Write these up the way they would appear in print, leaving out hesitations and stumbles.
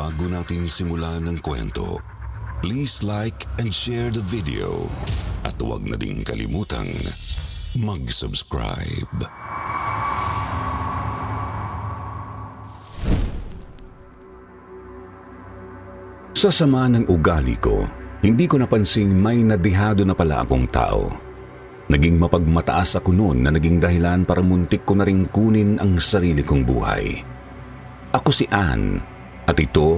Bago natin simulan ang kwento, please like and share the video at huwag na ding kalimutang mag-subscribe. Sa sama ng ugali ko, hindi ko napansing may nadihado na pala akong tao. Naging mapagmataas ako noon na naging dahilan para muntik ko na ring kunin ang sarili kong buhay. Ako si Ann at ito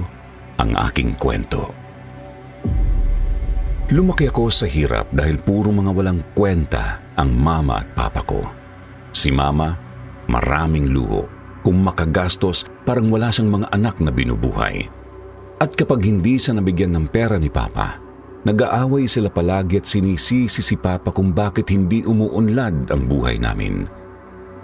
ang aking kwento. Lumaki ako sa hirap dahil puro mga walang kwenta ang mama at papa ko. Si mama, maraming luho. Kung makagastos, parang wala siyang mga anak na binubuhay. At kapag hindi siya nabigyan ng pera ni papa, nag-aaway sila palagi at sinisisi si papa kung bakit hindi umuunlad ang buhay namin.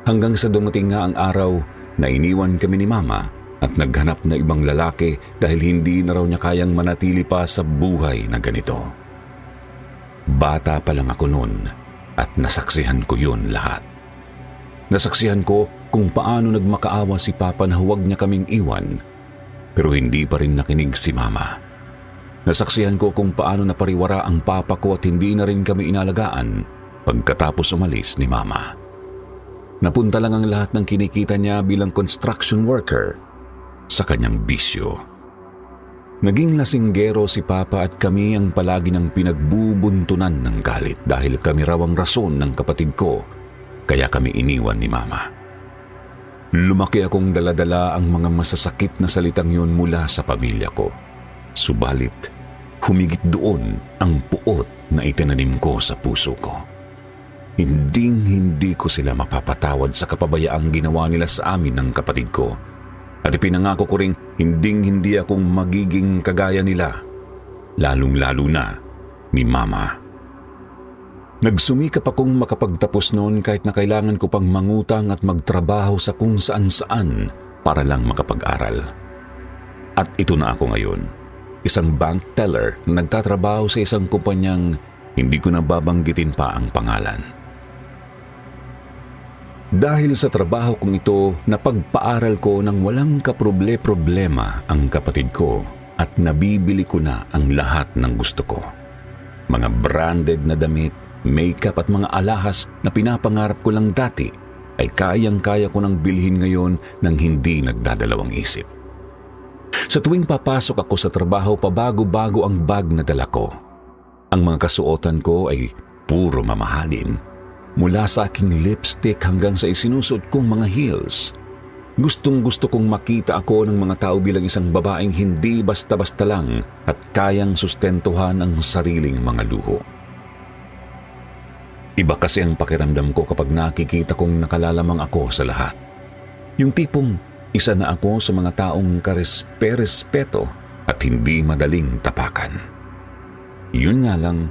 Hanggang sa dumating nga ang araw na iniwan kami ni mama at naghanap na ibang lalaki dahil hindi na raw niya kayang manatili pa sa buhay na ganito. Bata pa lang ako noon at nasaksihan ko yun lahat. Nasaksihan ko kung paano nagmakaawa si papa na huwag niya kaming iwan, pero hindi pa rin nakinig si mama. Nasaksihan ko kung paano napariwara ang papa ko at hindi na rin kami inalagaan pagkatapos umalis ni mama. Napunta lang ang lahat ng kinikita niya bilang construction worker sa kanyang bisyo. Naging lasinggero si papa at kami ang palagi ng pinagbubuntunan ng galit dahil kami raw ang rason ng kapatid ko kaya kami iniwan ni mama. Lumaki akong daladala ang mga masasakit na salitang yun mula sa pamilya ko. Subalit, humigit doon ang puot na itinanim ko sa puso ko. Hindi ko sila mapapatawad sa kapabayaang ginawa nila sa amin ng kapatid ko. At ipinangako ko ring hindi akong magiging kagaya nila, lalong-lalo na ni mama. Nagsumikap akong makapagtapos noon kahit na kailangan ko pang mangutang at magtrabaho sa kung saan-saan para lang makapag-aral. At ito na ako ngayon. Isang bank teller na nagtatrabaho sa isang kumpanyang hindi ko na babanggitin pa ang pangalan. Dahil sa trabaho kong ito, napagpaaral ko ng walang kaproble-problema ang kapatid ko at nabibili ko na ang lahat ng gusto ko. Mga branded na damit, makeup at mga alahas na pinapangarap ko lang dati ay kayang-kaya ko nang bilhin ngayon nang hindi nagdadalawang isip. Sa tuwing papasok ako sa trabaho, pabago-bago ang bag na dala ko. Ang mga kasuotan ko ay puro mamahalin. Mula sa aking lipstick hanggang sa isinusuot kong mga heels. Gustong-gusto kong makita ako ng mga tao bilang isang babaeng hindi basta-basta lang at kayang sustentuhan ang sariling mga luho. Iba kasi ang pakiramdam ko kapag nakikita kong nakalalamang ako sa lahat. Yung tipong isa na ako sa mga taong karespe-respeto at hindi madaling tapakan. Yun nga lang,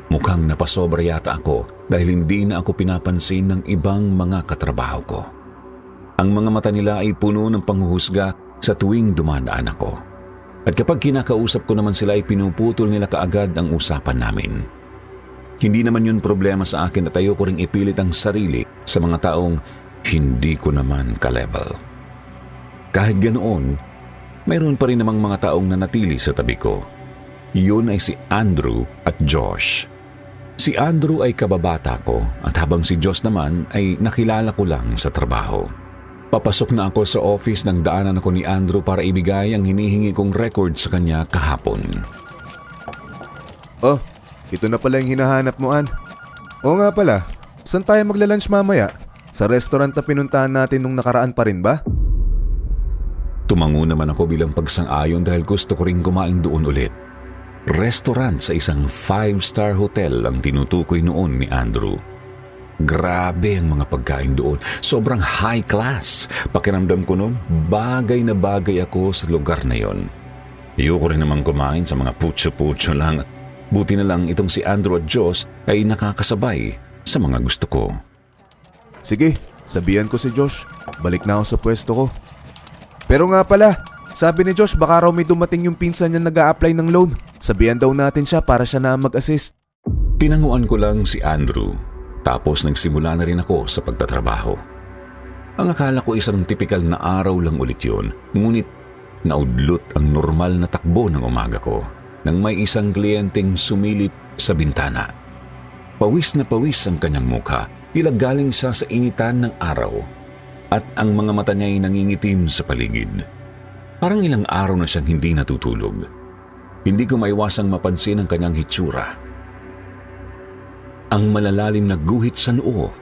mukhang napasobra yata ako dahil hindi na ako pinapansin ng ibang mga katrabaho ko. Ang mga mata nila ay puno ng panghuhusga sa tuwing dumadaan ako. At kapag kinakausap ko naman sila ay pinuputol nila kaagad ang usapan namin. Hindi naman yun problema sa akin at ayoko ring ipilit ang sarili sa mga taong hindi ko naman ka-level. Kahit ganoon, mayroon pa rin namang mga taong nanatili sa tabi ko. Yun ay si Andrew at Josh. Si Andrew ay kababata ko at habang si Josh naman ay nakilala ko lang sa trabaho. Papasok na ako sa office nang daanan ako ni Andrew para ibigay ang hinihingi kong record sa kanya kahapon. Oh, ito na pala yung hinahanap mo, Ann. Oo nga pala, saan tayo magla-lunch mamaya? Sa restaurant na pinuntahan natin nung nakaraan pa rin ba? Tumango naman ako bilang pagsang-ayon dahil gusto ko ring kumain doon ulit. Restaurant sa isang 5-star hotel ang tinutukoy noon ni Andrew. Grabe ang mga pagkain doon. Sobrang high class. Pakiramdam ko noon, bagay na bagay ako sa lugar na yon. Ayoko rin naman kumain sa mga putso-putso lang. Buti na lang itong si Andrew at Josh ay nakakasabay sa mga gusto ko. Sige, sabihan ko si Josh. Balik na ako sa pwesto ko. Pero nga pala, sabi ni Josh baka raw may dumating yung pinsan niya nag-a-apply ng loan. Sabihan daw natin siya para siya na mag-assist. Tinanguan ko lang si Andrew, tapos nagsimula na rin ako sa pagtatrabaho. Ang akala ko isang tipikal na araw lang ulit yun, ngunit Naudlot ang normal na takbo ng umaga ko nang may isang kliyenteng sumilip sa bintana. Pawis na pawis ang kanyang mukha, tila galing siya sa initan ng araw, at ang mga mata niya ay nangingitim sa paligid. Parang ilang araw na siyang hindi natutulog. Hindi ko maiwasang mapansin ang kanyang hitsura. Ang malalalim na guhit sa noo,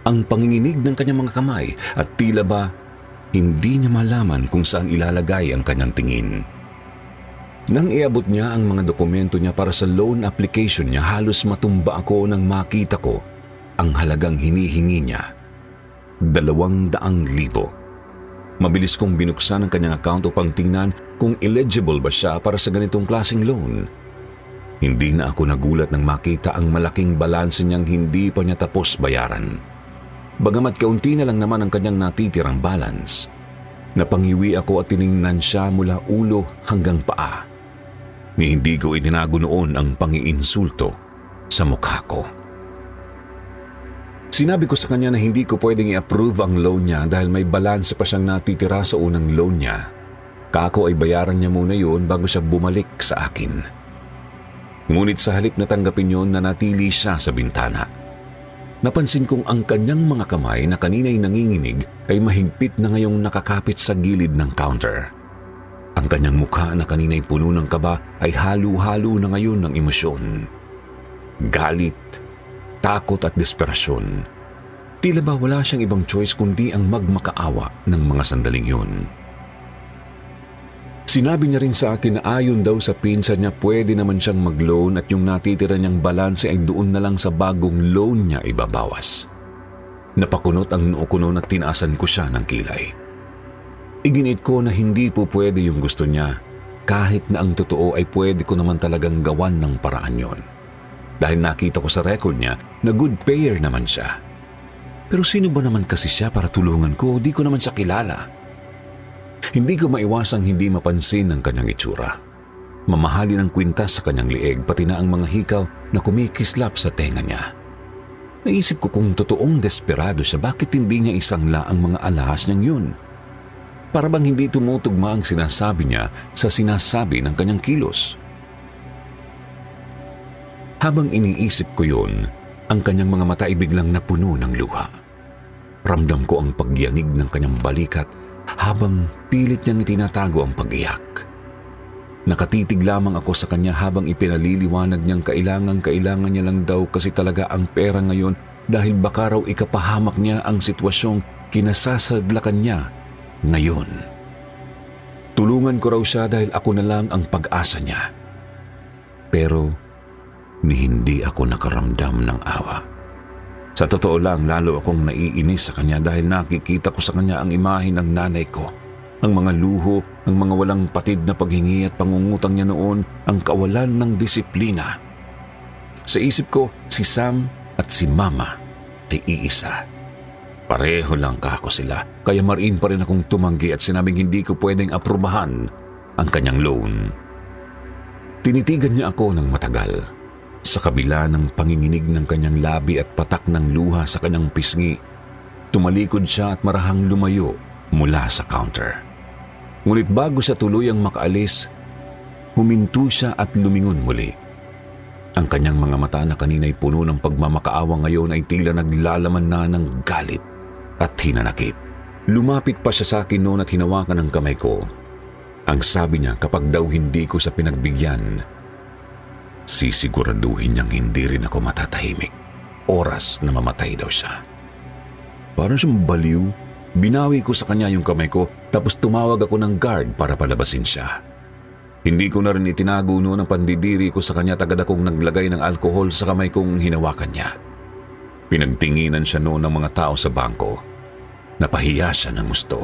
ang panginginig ng kanyang mga kamay, at tila ba hindi niya malaman kung saan ilalagay ang kanyang tingin. Nang iabot niya ang mga dokumento niya para sa loan application niya, halos matumba ako nang makita ko ang halagang hinihingi niya. 200,000. Mabilis kong binuksan ang kanyang account upang tingnan kung eligible ba siya para sa ganitong klaseng loan. Hindi na ako nagulat nang makita ang malaking balanse niyang hindi pa niya tapos bayaran. Bagamat kaunti na lang naman ang kanyang natitirang balance, napangiwi ako at tiningnan siya mula ulo hanggang paa. Ni hindi ko itinago noon ang pangiinsulto sa mukha ko. Sinabi ko sa kanya na hindi ko pwedeng i-approve ang loan niya dahil may balanse pa siyang natitira sa unang loan niya. Kako ay bayaran niya muna yun bago siya bumalik sa akin. Ngunit sa halip na tanggapin yun, nanatili siya sa bintana. Napansin kong ang kanyang mga kamay na kanina'y nanginginig ay mahigpit na ngayong nakakapit sa gilid ng counter. Ang kanyang mukha na kanina'y puno ng kaba ay halo-halo na ngayon ng emosyon. Galit, takot at desperasyon. Tila ba wala siyang ibang choice kundi ang magmakaawa ng mga sandaling yun. Sinabi niya rin sa akin na ayon daw sa pinsan niya pwede naman siyang mag-loan at yung natitira niyang balanse ay doon na lang sa bagong loan niya ibabawas. Napakunot ang noo ko noon at tinaasan ko siya ng kilay. Iginit ko na hindi po pwede yung gusto niya, kahit na ang totoo ay pwede ko naman talagang gawan ng paraan yon. Dahil nakita ko sa record niya na good payer naman siya. Pero sino ba naman kasi siya para tulungan ko? Di ko naman siya kilala. Hindi ko maiwasang hindi mapansin ang kanyang itsura. Mamahalin ang kwintas sa kanyang lieg, pati na ang mga hikaw na kumikislap sa tenga niya. Naisip ko kung totoong desperado siya, bakit hindi niya isangla ang mga alahas niyang yun? Para bang hindi tumutugma ang sinasabi niya sa sinasabi ng kanyang kilos? Habang iniisip ko yun, ang kanyang mga mata ay biglang napuno ng luha. Ramdam ko ang pagyanig ng kanyang balikat habang pilit niyang itinatago ang pag-iyak. Nakatitig lamang ako sa kanya habang ipinaliliwanag niyang kailangan niya lang daw kasi talaga ang pera ngayon dahil baka raw ikapahamak niya ang sitwasyong kinasasadlakan niya ngayon. Tulungan ko raw siya dahil ako na lang ang pag-asa niya. Pero hindi ako nakaramdam ng awa. Sa totoo lang, lalo akong naiinis sa kanya dahil nakikita ko sa kanya ang imahe ng nanay ko. Ang mga luho, ang mga walang patid na paghingi at pangungutang niya noon, ang kawalan ng disiplina. Sa isip ko, si Sam at si Mama ay iisa. Pareho lang kako sila, kaya mariin pa rin akong tumanggi at sinabing hindi ko pwedeng aprubahan ang kanyang loan. Tinitigan niya ako ng matagal. Sa kabila ng panginginig ng kanyang labi at patak ng luha sa kanyang pisngi, tumalikod siya at marahang lumayo mula sa counter. Ngunit bago siya tuluyang makaalis, huminto siya at lumingon muli. Ang kanyang mga mata na kanina'y puno ng pagmamakaawa ngayon ay tila naglalaman na ng galit at hinanakit. Lumapit pa siya sa akin noon at hinawakan ang kamay ko. Ang sabi niya kapag daw hindi ko sa pinagbigyan, sisiguraduhin niyang hindi rin ako matatahimik. Oras na mamatay daw siya. Parang siyang baliw. Binawi ko sa kanya yung kamay ko tapos tumawag ako ng guard para palabasin siya. Hindi ko na rin itinago noon ang pandidiri ko sa kanya tagad akong naglagay ng alkohol sa kamay kong hinawakan niya. Pinagtinginan siya noon ng mga tao sa bangko. Napahiya siya ng gusto.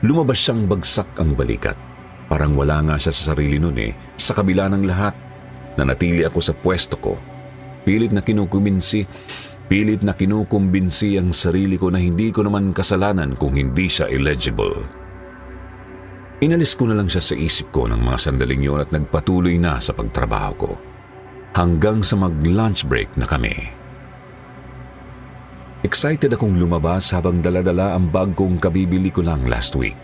Lumabas siyang bagsak ang balikat. Parang wala nga siya sa sarili noon eh. Sa kabila ng lahat, nanatili ako sa pwesto ko. Pilit na kinukumbinsi ang sarili ko na hindi ko naman kasalanan kung hindi siya eligible. Inalis ko na lang siya sa isip ko ng mga sandaling yun at nagpatuloy na sa pagtrabaho ko. Hanggang sa mag-lunch break na kami. Excited akong lumabas habang dala-dala ang bag kong kabibili ko lang last week.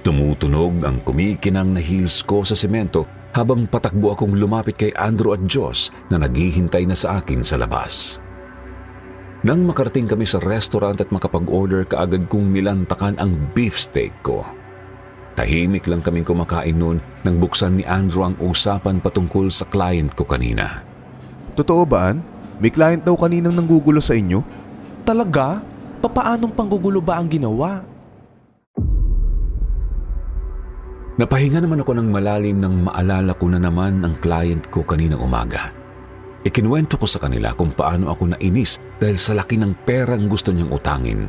Tumutunog ang kumikinang na heels ko sa semento habang patakbo akong lumapit kay Andrew at Josh na naghihintay na sa akin sa labas. Nang makarating kami sa restaurant at makapag-order, kaagad kong nilantakan ang beefsteak ko. Tahimik lang kaming kumakain noon nang buksan ni Andrew ang usapan patungkol sa client ko kanina. Totoo ba, Ann? May client daw kaninang nanggugulo sa inyo? Talaga? Papaanong panggugulo ba ang ginawa? Napahinga naman ako ng malalim nang maalala ko na naman ang client ko kaninang umaga. Ikinuwento ko sa kanila kung paano ako nainis dahil sa laki ng perang gusto niyang utangin.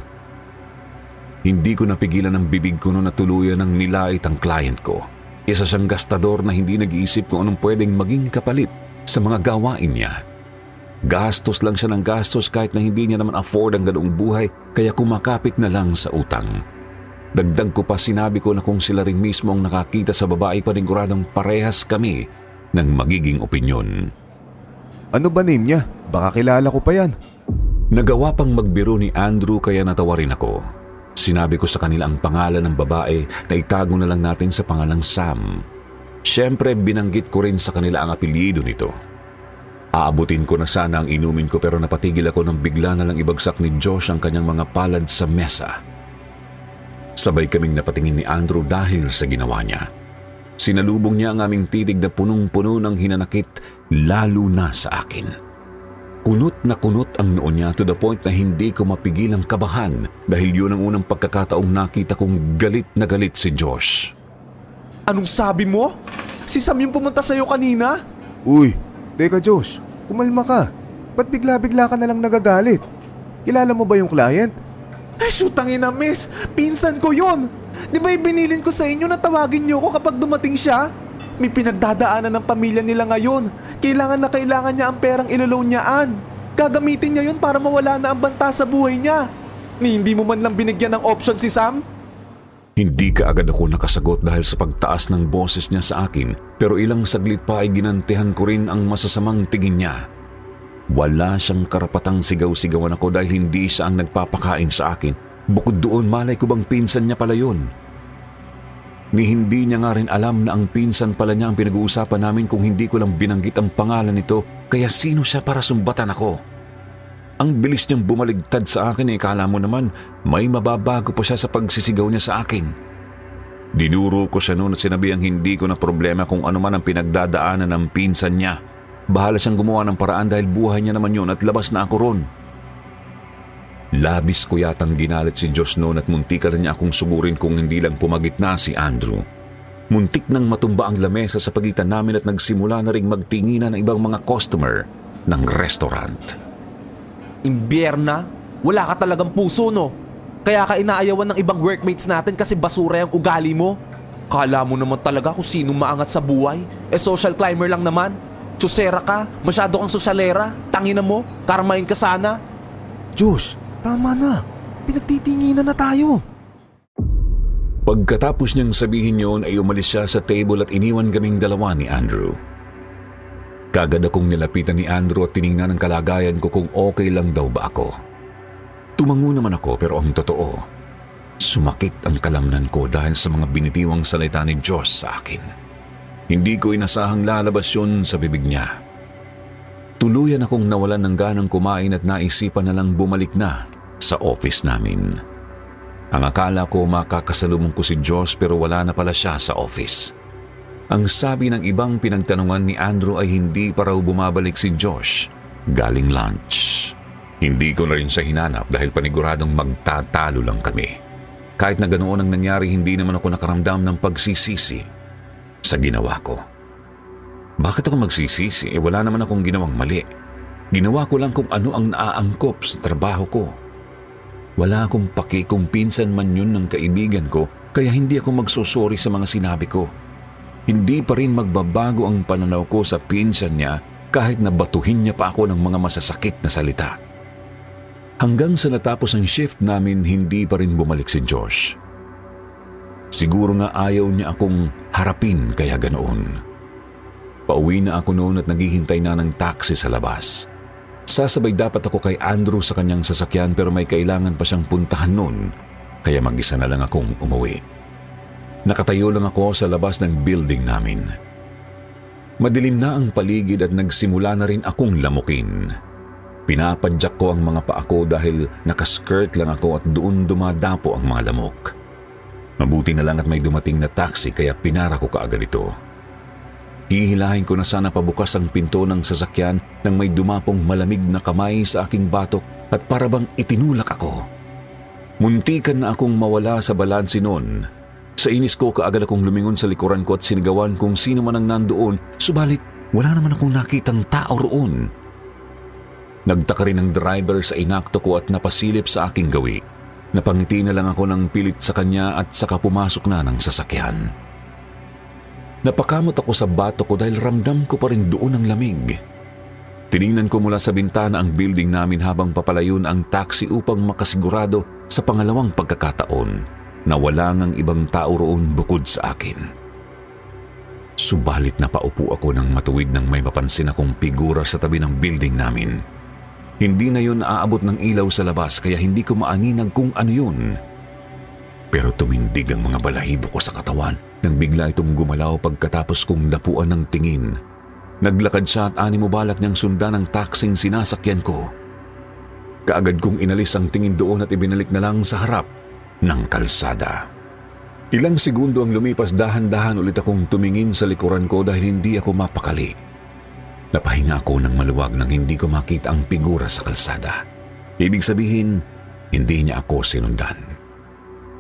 Hindi ko napigilan ang bibig ko noon na tuluyan ng nilait ang client ko. Isa siyang gastador na hindi nag-iisip kung anong pwedeng maging kapalit sa mga gawain niya. Gastos lang siya ng gastos kahit na hindi niya naman afford ang ganoong buhay, kaya kumakapit na lang sa utang. Dagdag ko pa, sinabi ko na kung sila rin mismo ang nakakita sa babae, paniguradong parehas kami ng magiging opinyon. Ano ba name niya? Baka kilala ko pa yan. Nagawa pang magbiro ni Andrew kaya natawa rin ako. Sinabi ko sa kanila ang pangalan ng babae na itago na lang natin sa pangalang Sam. Siyempre binanggit ko rin sa kanila ang apelyido nito. Aabutin ko na sana ang inumin ko pero napatigil ako nang bigla na lang ibagsak ni Josh ang kanyang mga palad sa mesa. Sabay kaming napatingin ni Andrew dahil sa ginawa niya. Sinalubong niya ang aming titig na punong-puno ng hinanakit, lalo na sa akin. Kunot na kunot ang noo niya to the point na hindi ko mapigil ang kabahan dahil yun ang unang pagkakataong nakita kong galit na galit si Josh. Anong sabi mo? Si Sam yung pumunta sa'yo kanina? Uy, teka Josh, kumalma ka. Ba't bigla-bigla ka na lang nagagalit? Kilala mo ba yung client? Ay, shootangin na miss! Pinsan ko yun! Di ba ibinilin ko sa inyo na tawagin niyo ko kapag dumating siya? May pinagdadaanan ng pamilya nila ngayon. Kailangan na kailangan niya ang perang iloloan niyaan. Gagamitin niya yun para mawala na ang banta sa buhay niya. Ni hindi mo man lang binigyan ng option si Sam? Hindi kaagad ako nakasagot dahil sa pagtaas ng boses niya sa akin, pero ilang saglit pa ay ginantihan ko rin ang masasamang tingin niya. Wala siyang karapatang sigaw-sigawan ako dahil hindi siya ang nagpapakain sa akin. Bukod doon, malay ko bang pinsan niya pala yun? Ni hindi niya nga rin alam na ang pinsan pala niya ang pinag-uusapan namin kung hindi ko lang binanggit ang pangalan nito, kaya sino siya para sumbatan ako? Ang bilis niyang bumaligtad sa akin, kala mo naman may mababago pa siya sa pagsisigaw niya sa akin. Dinuro ko siya noon at sinabihang hindi ko na problema kung ano man ang pinagdadaanan ng pinsan niya. Bahala siyang gumawa ng paraan dahil buhay niya naman yun at labas na ako ron. Labis ko yatang ginalit si Josh noon at muntikan na niya akong sugurin kung hindi lang pumagitna si Andrew. Muntik nang matumba ang lamesa sa pagitan namin at nagsimula na ring magtinginan ng ibang mga customer ng restaurant. Imbierna, wala ka talagang puso no? Kaya ka inaayawan ng ibang workmates natin kasi basura yung ugali mo? Kala mo naman talaga kung sinong maangat sa buhay? Social climber lang naman. Tsusera ka, masyado kang sosyalera. Tangina mo, karmahin ka sana. Josh, tama na. Pinagtitinginan na tayo. Pagkatapos niyang sabihin yun ay umalis siya sa table at iniwan kaming dalawa ni Andrew. Kagad akong nilapitan ni Andrew at tiningnan ang kalagayan ko kung okay lang daw ba ako. Tumango naman ako pero ang totoo, sumakit ang kalamnan ko dahil sa mga binitiwang salita ni Josh sa akin. Hindi ko inasahang lalabas yun sa bibig niya. Tuluyan akong nawalan ng ganang kumain at naisipan na lang bumalik na sa office namin. Ang akala ko makakasalubong ko si Josh pero wala na pala siya sa office. Ang sabi ng ibang pinagtanungan ni Andrew ay hindi pa raw bumabalik si Josh galing lunch. Hindi ko na rin siya hinanap dahil paniguradong magtatalo lang kami. Kahit na ganoon ang nangyari, hindi naman ako nakaramdam ng pagsisisi sa ginawa ko. Bakit ako magsisisi? Wala naman akong ginawang mali. Ginawa ko lang kung ano ang naaangkop sa trabaho ko. Wala akong paki kung pinsan man yun ng kaibigan ko, kaya hindi ako magsusori sa mga sinabi ko. Hindi pa rin magbabago ang pananaw ko sa pinsan niya kahit na batuhin niya pa ako ng mga masasakit na salita. Hanggang sa natapos ang shift namin, hindi pa rin bumalik si Josh. Siguro nga ayaw niya akong harapin kaya ganoon. Pauwi na ako noon at naghihintay na ng taxi sa labas. Sasabay dapat ako kay Andrew sa kanyang sasakyan pero may kailangan pa siyang puntahan noon kaya mag-isa na lang akong umuwi. Nakatayo lang ako sa labas ng building namin. Madilim na ang paligid at nagsimula na rin akong lamukin. Pinapadyak ko ang mga paa ko dahil nakaskirt lang ako at doon dumadapo ang mga lamok. Mabuti na lang at may dumating na taxi kaya pinara ko kaagad ito. Hihilahin ko na sana pabukas ang pinto ng sasakyan nang may dumapong malamig na kamay sa aking batok at parabang itinulak ako. Muntikan na akong mawala sa balanse noon. Sa inis ko kaagad akong lumingon sa likuran ko at sinigawan kung sino man ang nandoon, subalit wala naman akong nakitang tao roon. Nagtaka rin ang driver sa inakto ko at napasilip sa aking gawi. Napangiti na lang ako ng pilit sa kanya at saka pumasok na ng sasakyan. Napakamot ako sa bato ko dahil ramdam ko pa rin doon ang lamig. Tiningnan ko mula sa bintana ang building namin habang papalayon ang taxi upang makasigurado sa pangalawang pagkakataon na wala ngang ibang tao roon bukod sa akin. Subalit napaupo ako ng matuwid nang may mapansin akong figura sa tabi ng building namin. Hindi na yun naaabot ng ilaw sa labas kaya hindi ko maaninag kung ano yun. Pero tumindig ang mga balahibo ko sa katawan nang bigla itong gumalaw pagkatapos kong dapuan ng tingin. Naglakad siya at animo balak niyang sundan ang taksing sinasakyan ko. Kaagad kong inalis ang tingin doon at ibinalik na lang sa harap ng kalsada. Ilang segundo ang lumipas, dahan-dahan ulit akong tumingin sa likuran ko dahil hindi ako mapakali. Napahinga ako ng maluwag nang hindi ko makita ang figura sa kalsada. Ibig sabihin, hindi niya ako sinundan.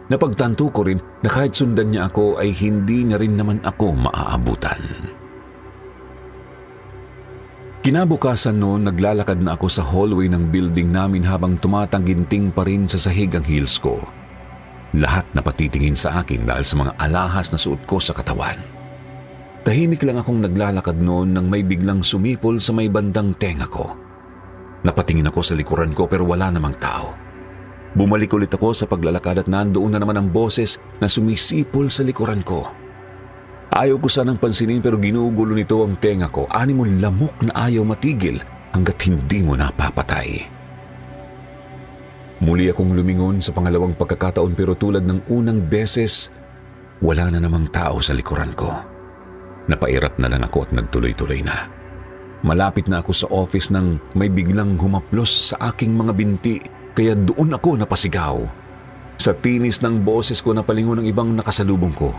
Napagtanto ko rin na kahit sundan niya ako ay hindi niya rin naman ako maaabutan. Kinabukasan noon, naglalakad na ako sa hallway ng building namin habang tumatangginting pa rin sa sahig ang heels ko. Lahat na patitingin sa akin dahil sa mga alahas na suot ko sa katawan. Tahimik lang akong naglalakad noon nang may biglang sumipol sa may bandang tenga ko. Napatingin ako sa likuran ko pero wala namang tao. Bumalik ulit ako sa paglalakad at nandoon na naman ang boses na sumisipol sa likuran ko. Ayaw ko sanang pansinin pero ginugulo nito ang tenga ko. Animong lamok na ayaw matigil hanggat hindi mo napapatay. Muli akong lumingon sa pangalawang pagkakataon pero tulad ng unang beses, wala na namang tao sa likuran ko. Napairap na lang ako at nagtuloy-tuloy na. Malapit na ako sa office nang may biglang humaplos sa aking mga binti kaya doon ako napasigaw. Sa tinis ng boses ko napalingon ang ibang nakasalubong ko.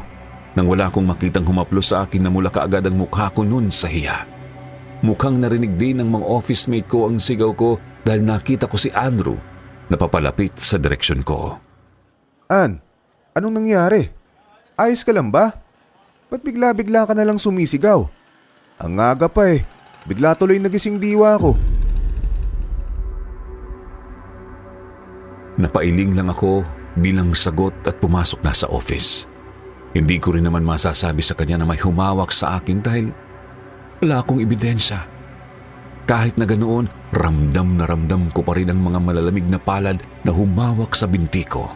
Nang wala akong makitang humaplos sa akin, namula kaagad ang mukha ko noon sa hiya. Mukhang narinig din ng mga office mate ko ang sigaw ko dahil nakita ko si Andrew na papalapit sa direksyon ko. Ann, anong nangyari? Ayos ka lang ba? Ba't bigla-bigla ka na lang sumisigaw? Ang aga pa eh. Bigla tuloy nagising diwa ko. Napailing lang ako bilang sagot at pumasok na sa office. Hindi ko rin naman masasabi sa kanya na may humawak sa akin dahil wala akong ebidensya. Kahit na ganoon, ramdam na ramdam ko pa rin ang mga malalamig na palad na humawak sa binti ko.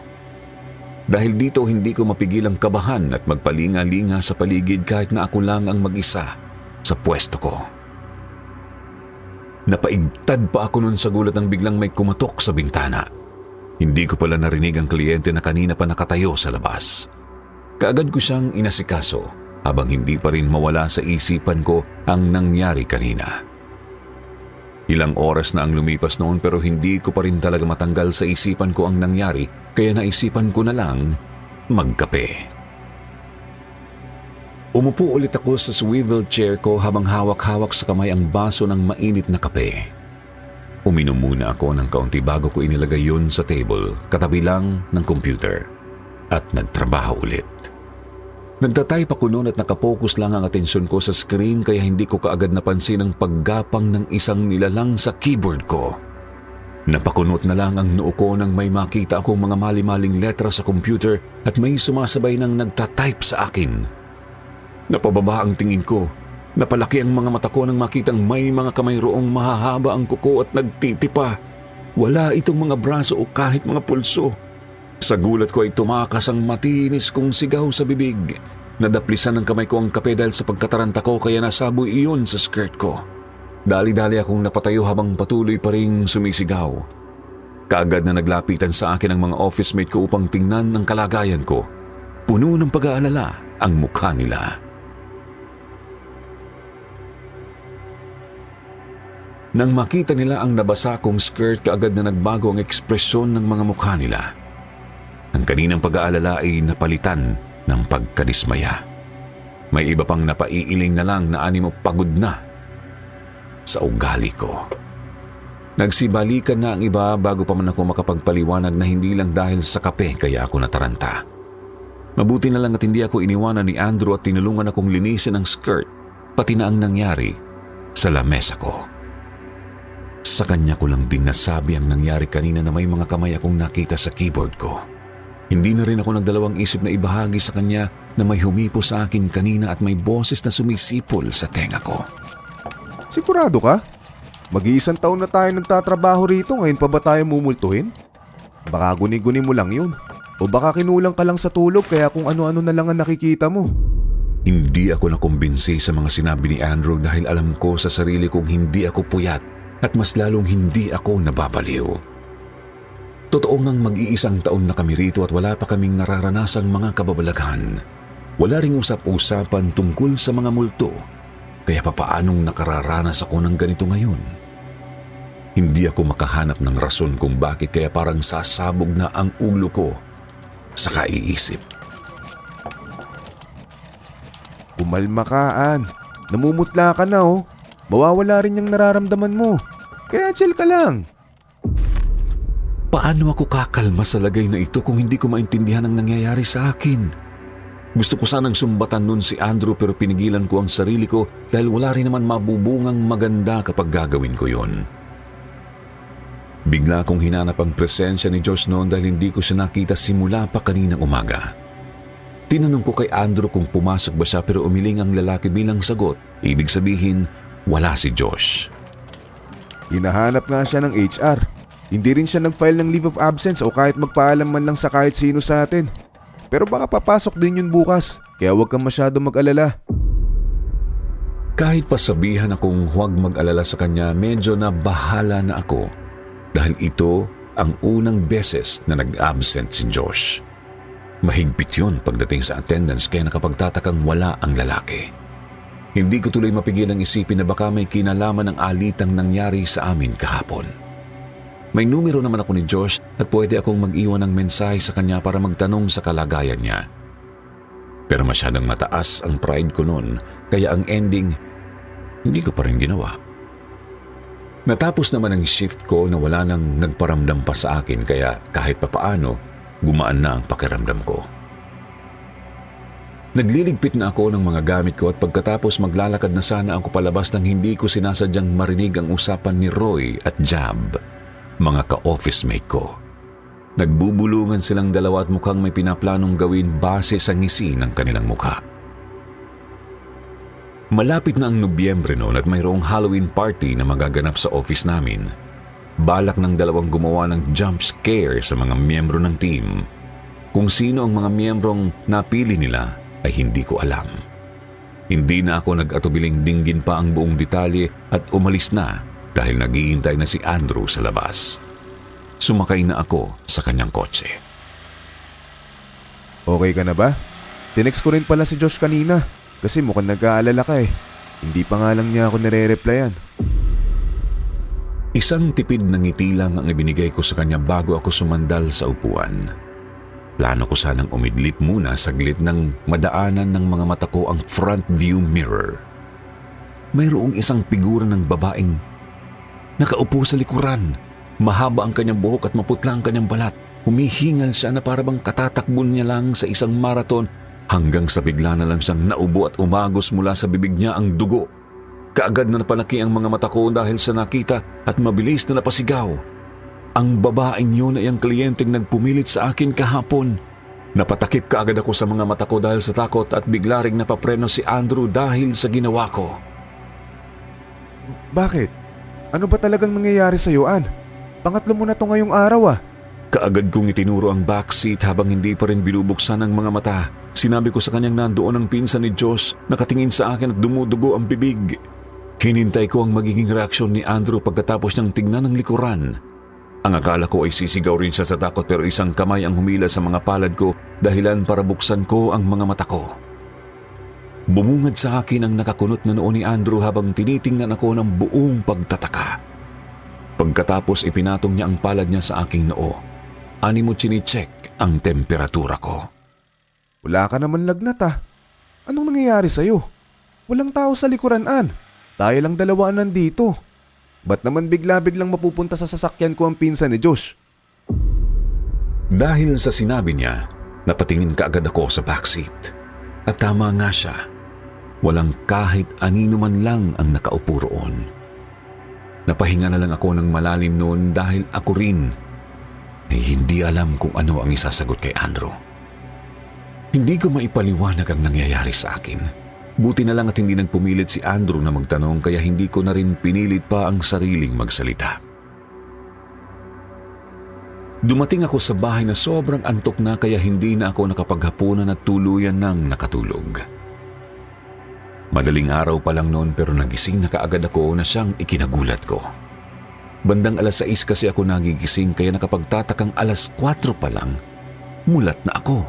Dahil dito hindi ko mapigilang kabahan at magpalinga-linga sa paligid kahit na ako lang ang mag-isa sa pwesto ko. Napaigtad pa ako noon sa gulat nang biglang may kumatok sa bintana. Hindi ko pala narinig ang kliyente na kanina pa nakatayo sa labas. Kaagad ko siyang inasikaso habang hindi pa rin mawala sa isipan ko ang nangyari kanina. Ilang oras na ang lumipas noon pero hindi ko pa rin talaga matanggal sa isipan ko ang nangyari kaya naisipan ko na lang magkape. Umupo ulit ako sa swivel chair ko habang hawak-hawak sa kamay ang baso ng mainit na kape. Uminom muna ako ng kaunti bago ko inilagay yun sa table, katabi lang ng computer, at nagtrabaho ulit. Nagtatype ako noon at nakapokus lang ang atensyon ko sa screen kaya hindi ko kaagad napansin ang paggapang ng isang nilalang sa keyboard ko. Napakunot na lang ang noo ko nang may makita akong mga mali-maling letra sa computer at may sumasabay nang nagtatype sa akin. Napababa ang tingin ko. Napalaki ang mga mata ko nang makitang may mga kamay roong mahahaba ang kuko at nagtitipa. Wala itong mga braso o kahit mga pulso. Sa gulat ko ay tumakas ang matinis kong sigaw sa bibig. Nadaplisan ng kamay ko ang kape dahil sa pagkataranta ko kaya nasaboy iyon sa skirt ko. Dali-dali akong napatayo habang patuloy pa ring sumisigaw. Kaagad na naglapitan sa akin ang mga office mate ko upang tingnan ang kalagayan ko. Puno ng pag-aalala ang mukha nila. Nang makita nila ang nabasa kong skirt, kaagad na nagbago ang ekspresyon ng mga mukha nila. Ang kaninang pag-aalala ay napalitan ng pagkadismaya. May iba pang napaiiling na lang na animo pagod na sa ugali ko. Nagsibalikan na ang iba bago pa man ako makapagpaliwanag na hindi lang dahil sa kape kaya ako nataranta. Mabuti na lang at hindi ako iniwanan ni Andrew at tinulungan akong linisin ang skirt, pati na ang nangyari sa lamesa ko. Sa kanya ko lang din nasabi ang nangyari kanina na may mga kamay akong nakita sa keyboard ko. Hindi na rin ako nagdalawang isip na ibahagi sa kanya na may humipo sa akin kanina at may boses na sumisipol sa tenga ko. Sigurado ka? Mag-iisang taon na tayo nagtatrabaho rito, ngayon pa ba tayo mumultuhin? Baka guni-guni mo lang yun. O baka kinulang ka lang sa tulog kaya kung ano-ano na lang ang nakikita mo. Hindi ako nakumbinsi sa mga sinabi ni Andrew dahil alam ko sa sarili kong hindi ako puyat at mas lalong hindi ako nababaliw. Totoo ngang mag-iisang taon na kami rito at wala pa kaming nararanasang mga kababalaghan. Wala ring usap-usapan tungkol sa mga multo, kaya papaanong nakararanas ako ng ganito ngayon? Hindi ako makahanap ng rason kung bakit kaya parang sasabog na ang ulo ko sa kaiisip. Kumalma ka, Ann. Namumutla ka na oh. Mawawala rin yung nararamdaman mo. Kaya chill ka lang. Paano ako kakalma sa lagay na ito kung hindi ko maintindihan ang nangyayari sa akin? Gusto ko sanang sumbatan nun si Andrew pero pinigilan ko ang sarili ko dahil wala rin naman mabubungang maganda kapag gagawin ko yon. Bigla kong hinanap ang presensya ni Josh noon dahil hindi ko siya nakita simula pa kaninang umaga. Tinanong ko kay Andrew kung pumasok ba siya pero umiling ang lalaki bilang sagot. Ibig sabihin, wala si Josh. Hinahanap nga siya ng HR. Hindi rin siya nag-file ng leave of absence o kahit magpaalam man lang sa kahit sino sa atin. Pero baka papasok din yun bukas, kaya huwag kang masyado mag-alala. Kahit pasabihan akong huwag mag-alala sa kanya, medyo nabahala na ako dahil ito ang unang beses na nag-absent si Josh. Mahigpit yun pagdating sa attendance kaya nakapagtatakang wala ang lalaki. Hindi ko tuloy mapigilang isipin na baka may kinalaman ng alitang nangyari sa amin kahapon. May numero naman ako ni Josh at pwede akong mag-iwan ng mensahe sa kanya para magtanong sa kalagayan niya. Pero masyadong mataas ang pride ko noon kaya ang ending, hindi ko pa rin ginawa. Natapos naman ang shift ko na wala nang nagparamdam pa sa akin kaya kahit papaano, gumaan na ang pakiramdam ko. Nagliligpit na ako ng mga gamit ko at pagkatapos maglalakad na sana ako palabas nang hindi ko sinasadyang marinig ang usapan ni Roy at Jab, mga ka-office mate ko. Nagbubulungan silang dalawa at mukhang may pinaplanong gawin base sa ngisi ng kanilang mukha. Malapit na ang Nobyembre noon at mayroong Halloween party na magaganap sa office namin. Balak ng dalawang gumawa ng jump scare sa mga miyembro ng team. Kung sino ang mga miyembrong napili nila ay hindi ko alam. Hindi na ako nag-atubiling dinggin pa ang buong detalye at umalis na dahil naghihintay na si Andrew sa labas. Sumakay na ako sa kanyang kotse. Okay ka na ba? Tinext ko rin pala si Josh kanina kasi mukhang nag-aalala ka eh. Hindi pa nga lang niya ako nire-replyan. Isang tipid na ngiti lang ang ibinigay ko sa kanya bago ako sumandal sa upuan. Plano ko sanang umidlip muna saglit nang madaanan ng mga mata ko ang front view mirror. Mayroong isang figura ng babaeng nakaupo sa likuran. Mahaba ang kanyang buhok at maputla ang kanyang balat. Humihingal siya na parabang katatakbon niya lang sa isang marathon hanggang sa bigla na lang siyang naubo at umagos mula sa bibig niya ang dugo. Kaagad na napalaki ang mga mata ko dahil sa nakita at mabilis na napasigaw. Ang babaeng yun ay ang kliyenteng nagpumilit sa akin kahapon. Napatakip kaagad ako sa mga mata ko dahil sa takot at bigla ring napapreno si Andrew dahil sa ginawa ko. Bakit? Ano ba talagang nangyayari sa'yo, Ann? Pangatlo mo na to ngayong araw ah. Kaagad kong itinuro ang backseat habang hindi pa rin binubuksan ang mga mata. Sinabi ko sa kanyang nandoon ang pinsan ni Josh, nakatingin sa akin at dumudugo ang bibig. Hinintay ko ang magiging reaksyon ni Andrew pagkatapos niyang tignan ang likuran. Ang akala ko ay sisigaw rin siya sa takot pero isang kamay ang humila sa mga palad ko dahilan para buksan ko ang mga mata ko. Bumungad sa akin ang nakakunot na noo ni Andrew habang tinitingnan ako ng buong pagtataka. Pagkatapos ipinatong niya ang palad niya sa aking noo. Animo chine-check ang temperatura ko. Wala ka naman lagnat ah. Anong nangyayari sa'yo? Walang tao sa likuran, Ann. Tayo lang dalawa nandito. Ba't naman bigla-biglang mapupunta sa sasakyan ko ang pinsan ni Josh? Dahil sa sinabi niya, napatingin kaagad ako sa backseat. At tama nga siya. Walang kahit anino man lang ang nakaupo roon. Napahinga na lang ako ng malalim noon dahil ako rin ay hindi alam kung ano ang isasagot kay Andrew. Hindi ko maipaliwanag ang nangyayari sa akin. Buti na lang at hindi nagpumilit si Andrew na magtanong kaya hindi ko na rin pinilit pa ang sariling magsalita. Dumating ako sa bahay na sobrang antok na kaya hindi na ako nakapaghapunan at tuluyan ng nakatulog. Madaling araw pa lang noon pero nagising na kaagad ako na siyang ikinagulat ko. Bandang alas 6 kasi ako nagigising kaya nakapagtatakang alas 4 pa lang, mulat na ako.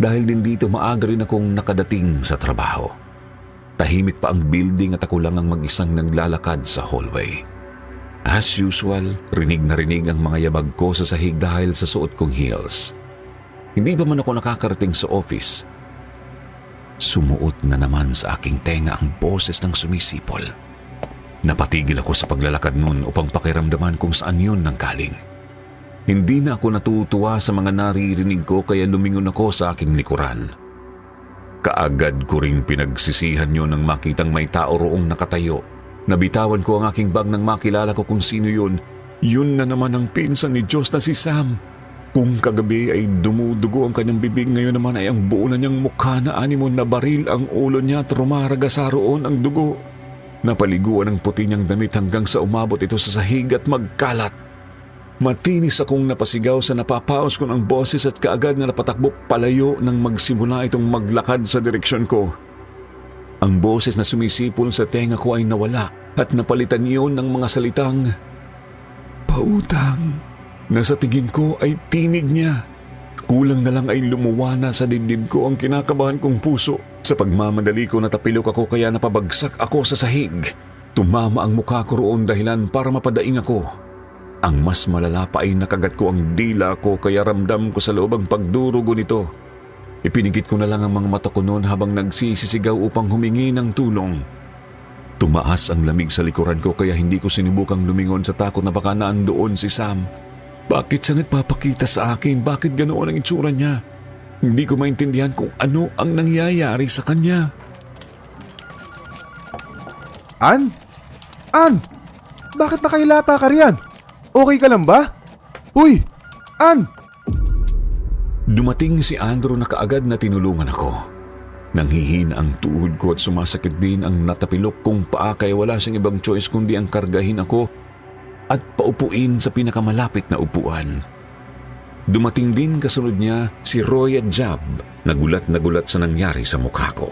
Dahil din dito maaga rin akong nakadating sa trabaho. Tahimik pa ang building at ako lang ang mag-isang naglalakad sa hallway. As usual, rinig na rinig ang mga yabag ko sa sahig dahil sa suot kong heels. Hindi pa man ako nakakarating sa office. Sumuot na naman sa aking tenga ang boses ng sumisipol. Napatigil ako sa paglalakad noon upang pakiramdaman kung saan yun nanggaling. Hindi na ako natutuwa sa mga naririnig ko kaya lumingon ako sa aking likuran. Kaagad ko ring pinagsisihan yun nang makitang may tao roong nakatayo. Nabitawan ko ang aking bag nang makilala ko kung sino yun. Yun na naman ang pinsan ni Josh na si Sam. Kung kagabi ay dumudugo ang kanyang bibig, ngayon naman ay ang buo na niyang mukha na animo na baril ang ulo niya at rumaragasa roon ang dugo. Napaliguan ang puti niyang damit hanggang sa umabot ito sa sahig at magkalat. Matinis akong napasigaw sa napapaos ko ng boses at kaagad na napatakbo palayo nang magsimula itong maglakad sa direksyon ko. Ang boses na sumisipol sa tenga ko ay nawala at napalitan iyon ng mga salitang, "Pautang." Nasa tingin ko ay tinig niya. Kulang na lang ay lumuwa na sa dibdib ko ang kinakabahan kong puso. Sa pagmamadali ko natapilok ako kaya napabagsak ako sa sahig. Tumama ang mukha ko roon dahilan para mapadaing ako. Ang mas malala pa ay nakagat ko ang dila ko kaya ramdam ko sa loob ang pagdurugo nito. Ipinigit ko na lang ang mga mata ko noon habang nagsisisigaw upang humingi ng tulong. Tumaas ang lamig sa likuran ko kaya hindi ko sinubukang lumingon sa takot na baka naandoon si Sam. Bakit siya nagpapakita sa akin? Bakit ganoon ang itsura niya? Hindi ko maintindihan kung ano ang nangyayari sa kanya. Ann? Ann! Bakit nakahilata ka riyan? Okay ka lang ba? Uy! Ann! Dumating si Andrew na kaagad na tinulungan ako. Nanghihina ang tuhod ko at sumasakit din ang natapilok kong paa kaya wala siyang ibang choice kundi ang kargahin ako at paupuin sa pinakamalapit na upuan. Dumating din kasunod niya si Roy at Jab, nagulat sa nangyari sa mukha ko.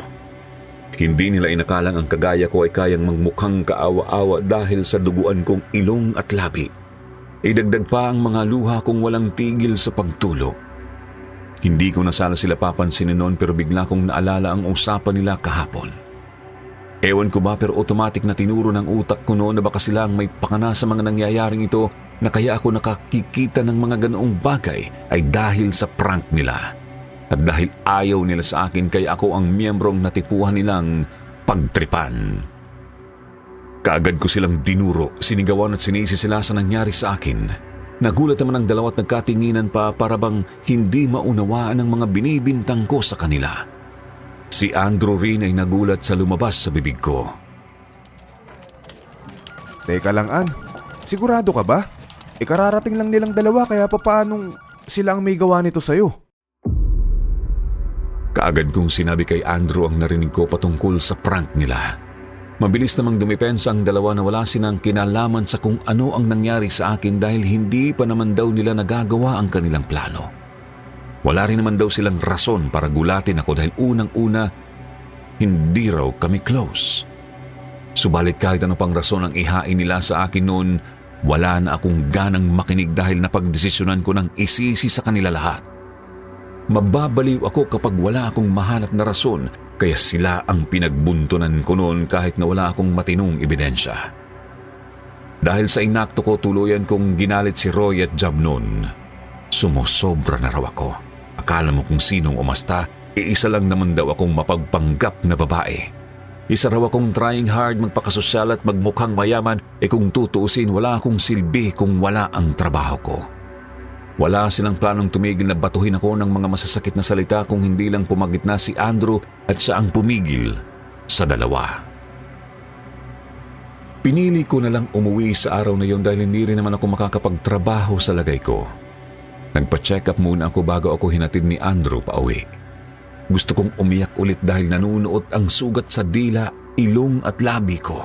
Hindi nila inakalang ang kagaya ko ay kayang magmukhang kaawa-awa dahil sa duguan kong ilong at labi. Idagdag pa ang mga luha kong walang tigil sa pagtulog. Hindi ko na sana sila papansinin noon pero bigla kong naalala ang usapan nila kahapon. Ewan ko ba pero automatic na tinuro ng utak ko noon na baka sila ang may pakana sa mga nangyayaring ito na kaya ako nakakikita ng mga ganoong bagay ay dahil sa prank nila. At dahil ayaw nila sa akin kaya ako ang miyembrong natipuhan nilang pagtripan. Kaagad ko silang dinuro, sinigawan at sinisi sila sa nangyari sa akin. Nagulat naman ang dalawa at nagkatinginan pa para bang hindi maunawaan ang mga binibintang ko sa kanila. Si Andrew rin ay nagulat sa lumabas sa bibig ko. Teka lang, Ann. Sigurado ka ba? Kararating lang nilang dalawa kaya paanong sila ang may gawa nito sa'yo? Kaagad kong sinabi kay Andrew ang narinig ko patungkol sa prank nila. Mabilis namang dumipensa ang dalawa na wala silang kinalaman sa kung ano ang nangyari sa akin dahil hindi pa naman daw nila nagagawa ang kanilang plano. Wala rin naman daw silang rason para gulatin ako dahil unang-una, hindi raw kami close. Subalit kahit ano pang rason ang ihain nila sa akin noon, wala na akong ganang makinig dahil napagdesisyonan ko nang isisi sa kanila lahat. Mababaliw ako kapag wala akong mahanap na rason, kaya sila ang pinagbuntunan ko noon kahit na wala akong matinong ebidensya. Dahil sa inakto ko, tuluyan kong ginalit si Roy at Jab noon. Sumosobra na raw ako. Akala mo kung sinong umasta, isa lang naman daw akong mapagpanggap na babae. Isa raw akong trying hard magpakasosyal at magmukhang mayaman, kung tutuusin wala akong silbi kung wala ang trabaho ko. Wala silang planong tumigil na batuhin ako ng mga masasakit na salita kung hindi lang pumagitna si Andrew at siya ang pumigil sa dalawa. Pinili ko na lang umuwi sa araw na yon dahil hindi rin naman ako makakapagtrabaho sa lagay ko. Nagpa-check up muna ako bago ako hinatid ni Andrew pauwi. Gusto kong umiyak ulit dahil nanunuot ang sugat sa dila, ilong at labi ko.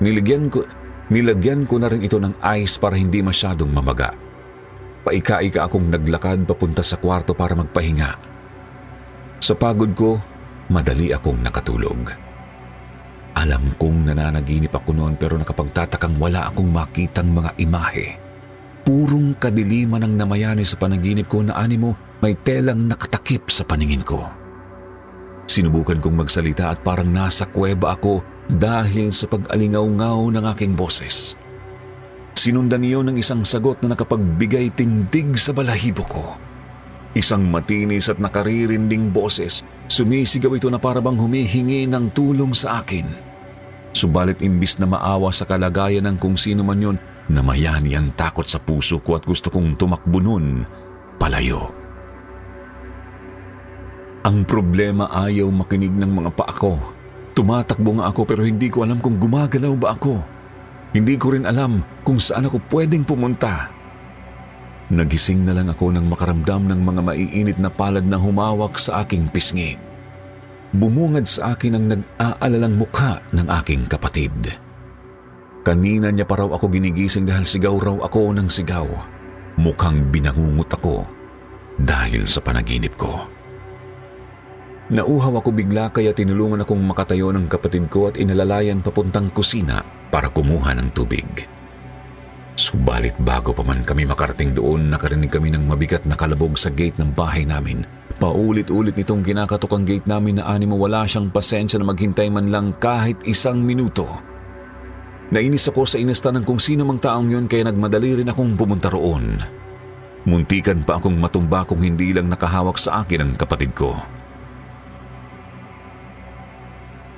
Nilagyan ko na rin ito ng ice para hindi masyadong mamaga. Paika-ika akong naglakad papunta sa kwarto para magpahinga. Sa pagod ko, madali akong nakatulog. Alam kong nananaginip ako noon pero nakapagtatakang wala akong makitang mga imahe. Purong kadiliman ang namayani sa panaginip ko na animo may telang nakatakip sa paningin ko. Sinubukan kong magsalita at parang nasa kuweba ako dahil sa pag-alingaw-ngaw ng aking boses. Sinundan niyo ng isang sagot na nakapagbigay tindig sa balahibo ko. Isang matinis at nakaririnding boses, sumisigaw ito na parabang humihingi ng tulong sa akin. Subalit imbis na maawa sa kalagayan ng kung sino man yun, namayani ang takot sa puso ko at gusto kong tumakbo nun palayo. Ang problema, ayaw makinig ng mga paa ko. Tumatakbo nga ako pero hindi ko alam kung gumagalaw ba ako. Hindi ko rin alam kung saan ako pwedeng pumunta. Nagising na lang ako nang makaramdam ng mga maiinit na palad na humawak sa aking pisngi. Bumungad sa akin ang nag-aalalang mukha ng aking kapatid. Kanina niya pa raw ako ginigising dahil sigaw raw ako ng sigaw. Mukhang binangungot ako dahil sa panaginip ko. Nauhaw ako bigla kaya tinulungan akong makatayo ng kapatid ko at inalalayan papuntang kusina para kumuha ng tubig. Subalit bago pa man kami makarating doon, nakarinig kami ng mabigat na kalabog sa gate ng bahay namin. Paulit-ulit nitong kinakatok ang gate namin na animo wala siyang pasensya na maghintay man lang kahit isang minuto. Nainis ako sa inasta ng kung sino mang taong yun kaya nagmadali rin akong pumunta roon. Muntikan pa akong matumba kung hindi lang nakahawak sa akin ang kapatid ko.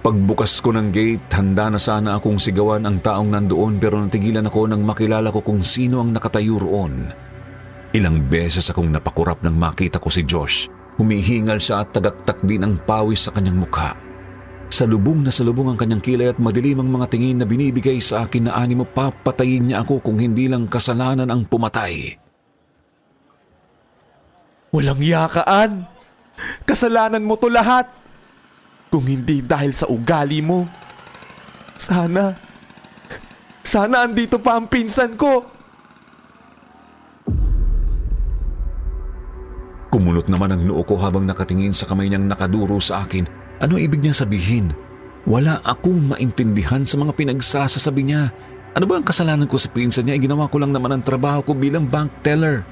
Pagbukas ko ng gate, handa na sana akong sigawan ang taong nandoon pero natigilan ako nang makilala ko kung sino ang nakatayo roon. Ilang beses akong napakurap nang makita ko si Josh. Humihingal siya at tagaktak din ang pawis sa kanyang mukha. Salubong na salubong ang kanyang kilay at madilim ang mga tingin na binibigay sa akin na animo papatayin niya ako kung hindi lang kasalanan ang pumatay. Walang yakaan! Kasalanan mo to lahat! Kung hindi dahil sa ugali mo, sana andito pa ang pinsan ko. Kumunot naman ang noo ko habang nakatingin sa kamay niyang nakaduro sa akin. Ano ibig niya sabihin? Wala akong maintindihan sa mga pinagsasasabi niya. Ano ba ang kasalanan ko sa pinsan niya? Ginawa ko lang naman ang trabaho ko bilang bank teller.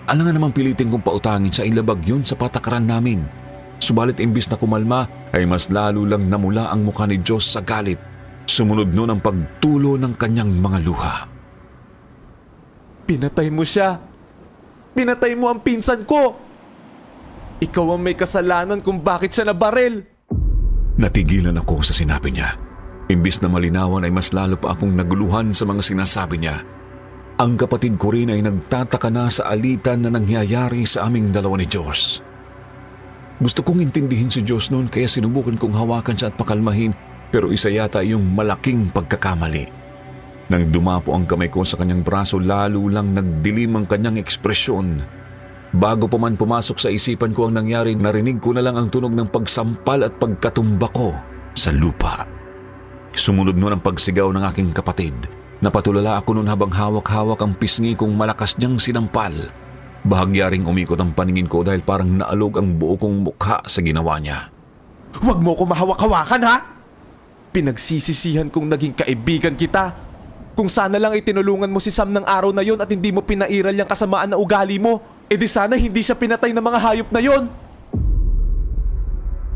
Alangan namang pilitin kong pautangin siya, ilabag yun sa patakaran namin. Subalit imbis na kumalma ay mas lalo lang namula ang mukha ni Diyos sa galit. Sumunod nun ang pagtulo ng kanyang mga luha. Pinatay mo siya. Pinatay mo ang pinsan ko. Ikaw ang may kasalanan kung bakit siya nabaril. Natigilan ako sa sinabi niya. Imbis na malinawan ay mas lalo pa akong naguluhan sa mga sinasabi niya. Ang kapatid ko rin ay nagtataka na sa alitan na nangyayari sa aming dalawa ni Diyos. Gusto kong intindihin si Diyos noon kaya sinubukan kong hawakan siya at pakalmahin pero isa yata yung malaking pagkakamali. Nang dumapo ang kamay ko sa kanyang braso lalo lang nagdilim ang kanyang ekspresyon. Bago pa man pumasok sa isipan ko ang nangyari, narinig ko na lang ang tunog ng pagsampal at pagkatumba ko sa lupa. Sumunod noon ang pagsigaw ng aking kapatid. Napatulala ako noon habang hawak-hawak ang pisngi kong malakas niyang sinampal. Bahagyaring umikot ang paningin ko dahil parang naalog ang buo kong mukha sa ginawa niya. Huwag mo ko mahawak-hawakan, ha? Pinagsisisihan kong naging kaibigan kita. Kung sana lang itinulungan mo si Sam ng araw na yon at hindi mo pinairal yung kasamaan na ugali mo. E di sana hindi siya pinatay ng mga hayop na yon.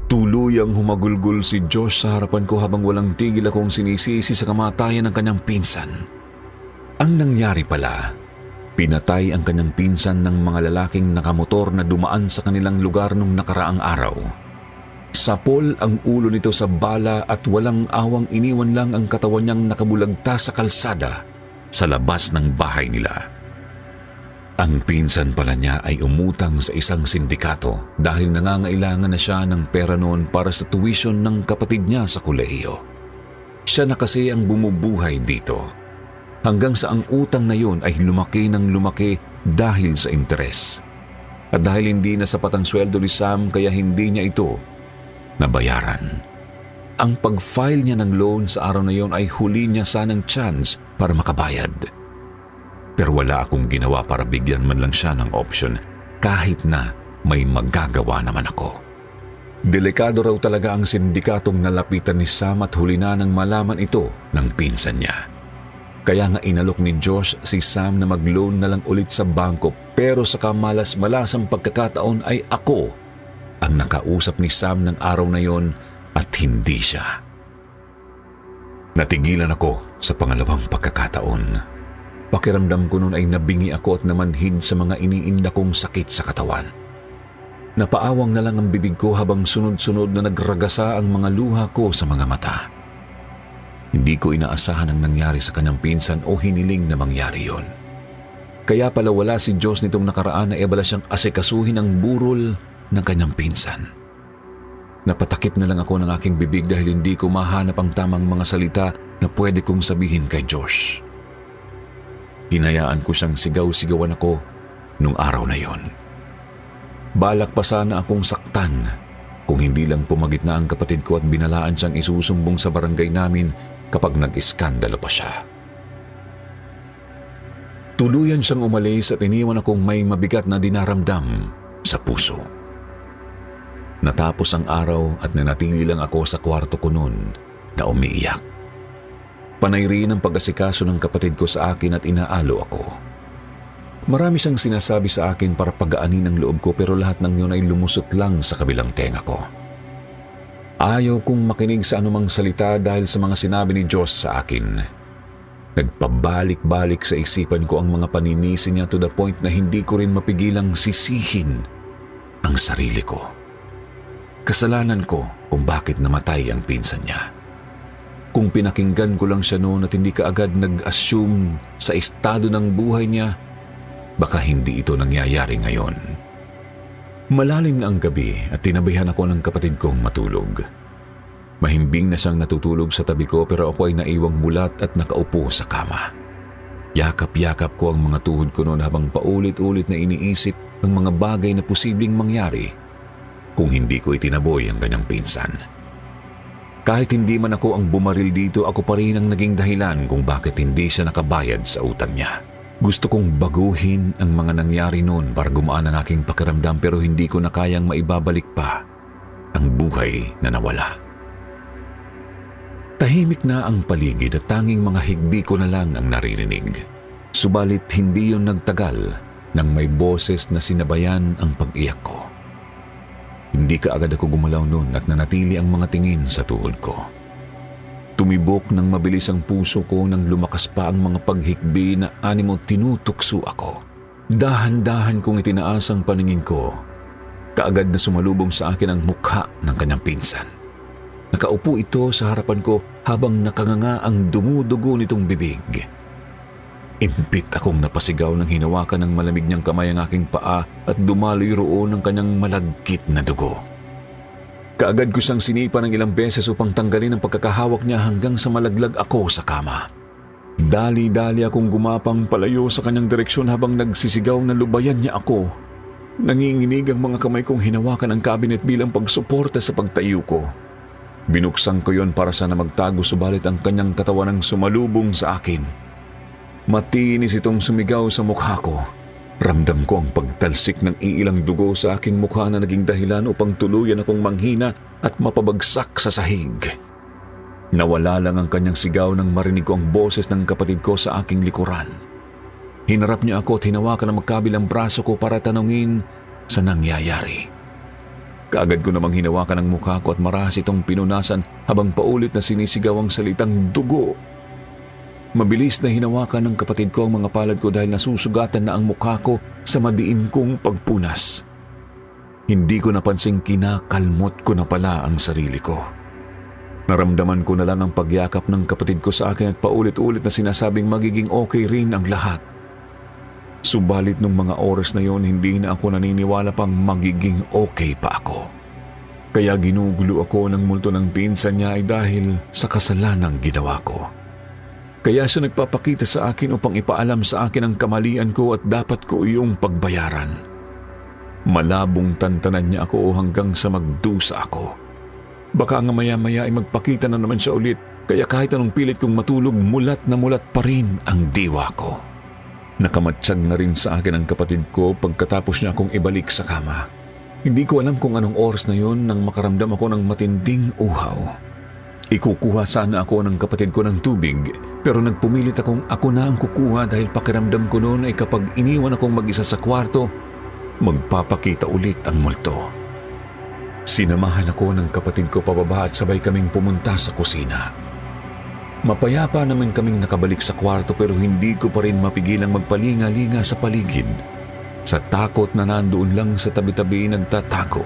Tuluyang humagulgol si Josh sa harapan ko habang walang tigil akong sinisisi sa kamatayan ng kanyang pinsan. Ang nangyari pala, pinatay ang kanyang pinsan ng mga lalaking nakamotor na dumaan sa kanilang lugar nung nakaraang araw. Sapol ang ulo nito sa bala at walang awang iniwan lang ang katawan niyang nakabulagta sa kalsada sa labas ng bahay nila. Ang pinsan pala niya ay umutang sa isang sindikato dahil nangangailangan na siya ng pera noon para sa tuition ng kapatid niya sa kolehiyo. Siya na kasi ang bumubuhay dito. Hanggang sa ang utang na yun ay lumaki ng lumaki dahil sa interes. At dahil hindi na sapat ang sweldo ni Sam kaya hindi niya ito nabayaran. Ang pag-file niya ng loan sa araw na yon ay huli niya sanang chance para makabayad. Pero wala akong ginawa para bigyan man lang siya ng option kahit na may magagawa naman ako. Delikado raw talaga ang sindikatong nalapitan ni Sam at huli na nang malaman ito ng pinsan niya. Kaya nga inalok ni Josh si Sam na mag-loan na lang ulit sa bangko pero sa kamalas-malasang pagkakataon ay ako ang nakausap ni Sam ng araw na yon at hindi siya. Natigilan ako sa pangalawang pagkakataon. Pakiramdam ko noon ay nabingi ako at namanhid sa mga iniinda kong sakit sa katawan. Napaawang na lang ang bibig ko habang sunod-sunod na nagragasa ang mga luha ko sa mga mata. Hindi ko inaasahan ang nangyari sa kanyang pinsan o hiniling na mangyari yon. Kaya pala wala si Diyos nitong nakaraan na ebala siyang asikasuhin ang burol ng kanyang pinsan. Napatakip na lang ako ng aking bibig dahil hindi ko mahanap ang tamang mga salita na pwede kong sabihin kay Josh. Hinayaan ko siyang sigaw-sigawan ako nung araw na yon. Balak pa sana akong saktan kung hindi lang pumagit na ang kapatid ko at binalaan siyang isusumbong sa barangay namin kapag nag-iskandalo pa siya. Tuluyan siyang umalis at iniwan akong may mabigat na dinaramdam sa puso. Natapos ang araw at nanatili lang ako sa kwarto ko noon na umiiyak. Panay rin ang pag-asikaso ng kapatid ko sa akin at inaalo ako. Marami siyang sinasabi sa akin para pagaanin ang loob ko pero lahat ng yun ay lumusot lang sa kabilang tenga ko. Ayaw kong makinig sa anumang salita dahil sa mga sinabi ni Diyos sa akin. Nagpabalik-balik sa isipan ko ang mga paninisi niya to the point na hindi ko rin mapigilang sisihin ang sarili ko. Kasalanan ko kung bakit namatay ang pinsan niya. Kung pinakinggan ko lang siya noon at hindi kaagad nag-assume sa estado ng buhay niya, baka hindi ito nangyayari ngayon. Malalim na ang gabi at tinabihan ako ng kapatid kong matulog. Mahimbing na siyang natutulog sa tabi ko pero ako ay naiwang mulat at nakaupo sa kama. Yakap-yakap ko ang mga tuhod ko noon habang paulit-ulit na iniisip ang mga bagay na posibleng mangyari kung hindi ko itinaboy ang kanyang pinsan. Kahit hindi man ako ang bumaril dito, ako pa rin ang naging dahilan kung bakit hindi siya nakabayad sa utang niya. Gusto kong baguhin ang mga nangyari noon para gumaan ang aking pakiramdam pero hindi ko na kayang maibabalik pa ang buhay na nawala. Tahimik na ang paligid at tanging mga higbi ko na lang ang naririnig. Subalit hindi yun nagtagal nang may boses na sinabayan ang pag-iyak ko. Hindi kaagad ako gumalaw noon at nanatili ang mga tingin sa tuhod ko. Tumibok ng mabilis ang puso ko nang lumakas pa ang mga paghikbi na animo tinutukso ako. Dahan-dahan kong itinaas ang paningin ko. Kaagad na sumalubong sa akin ang mukha ng kanyang pinsan. Nakaupo ito sa harapan ko habang nakanganga ang dumudugo nitong bibig. Impit akong napasigaw nang hinawakan ng malamig niyang kamay ang aking paa at dumaloy roon ang kanyang malagkit na dugo. Kaagad ko siyang sinipa ng ilang beses upang tanggalin ang pagkakahawak niya hanggang sa malaglag ako sa kama. Dali-dali akong gumapang palayo sa kanyang direksyon habang nagsisigaw na lubayan niya ako. Nanginginig ang mga kamay kong hinawakan ang cabinet bilang pagsuporta sa pagtayo ko. Binuksan ko yon para sana magtago subalit ang kanyang katawan ang sumalubong sa akin. Matinis itong sumigaw sa mukha ko. Ramdam ko ang pagtalsik ng iilang dugo sa aking mukha na naging dahilan upang tuluyan akong manghina at mapabagsak sa sahig. Nawala lang ang kanyang sigaw nang marinig ko ang boses ng kapatid ko sa aking likuran. Hinarap niya ako at hinawakan ang magkabilang braso ko para tanungin sa nangyayari. Kaagad ko namang hinawakan ang mukha ko at marahas itong pinunasan habang paulit na sinisigaw ang salitang dugo. Mabilis na hinawakan ng kapatid ko ang mga palad ko dahil nasusugatan na ang mukha ko sa madiin kong pagpunas. Hindi ko napansing kinakalmot ko na pala ang sarili ko. Naramdaman ko na lang ang pagyakap ng kapatid ko sa akin at paulit-ulit na sinasabing magiging okay rin ang lahat. Subalit nung mga oras na yon, hindi na ako naniniwala pang magiging okay pa ako. Kaya ginugulo ako ng multo ng pinsan niya ay dahil sa kasalanang ginawa ko. Kaya siya nagpapakita sa akin upang ipaalam sa akin ang kamalian ko at dapat ko iyong pagbayaran. Malabong tantanan niya ako hanggang sa magdusa ako. Baka nga maya-maya ay magpakita na naman siya ulit, kaya kahit anong pilit kong matulog, mulat na mulat pa rin ang diwa ko. Nakamatsyag na rin sa akin ang kapatid ko pagkatapos niya akong ibalik sa kama. Hindi ko alam kung anong oras na yon nang makaramdam ako ng matinding uhaw. Ikukuha sana ako ng kapatid ko ng tubig, pero nagpumilit akong ako na ang kukuha dahil pakiramdam ko noon ay kapag iniwan akong mag-isa sa kwarto, magpapakita ulit ang multo. Sinamahan ako ng kapatid ko pababa at sabay kaming pumunta sa kusina. Mapayapa naman kaming nakabalik sa kwarto pero hindi ko pa rin mapigilang magpalinga-linga sa paligid. Sa takot na nandoon lang sa tabi-tabi nagtatago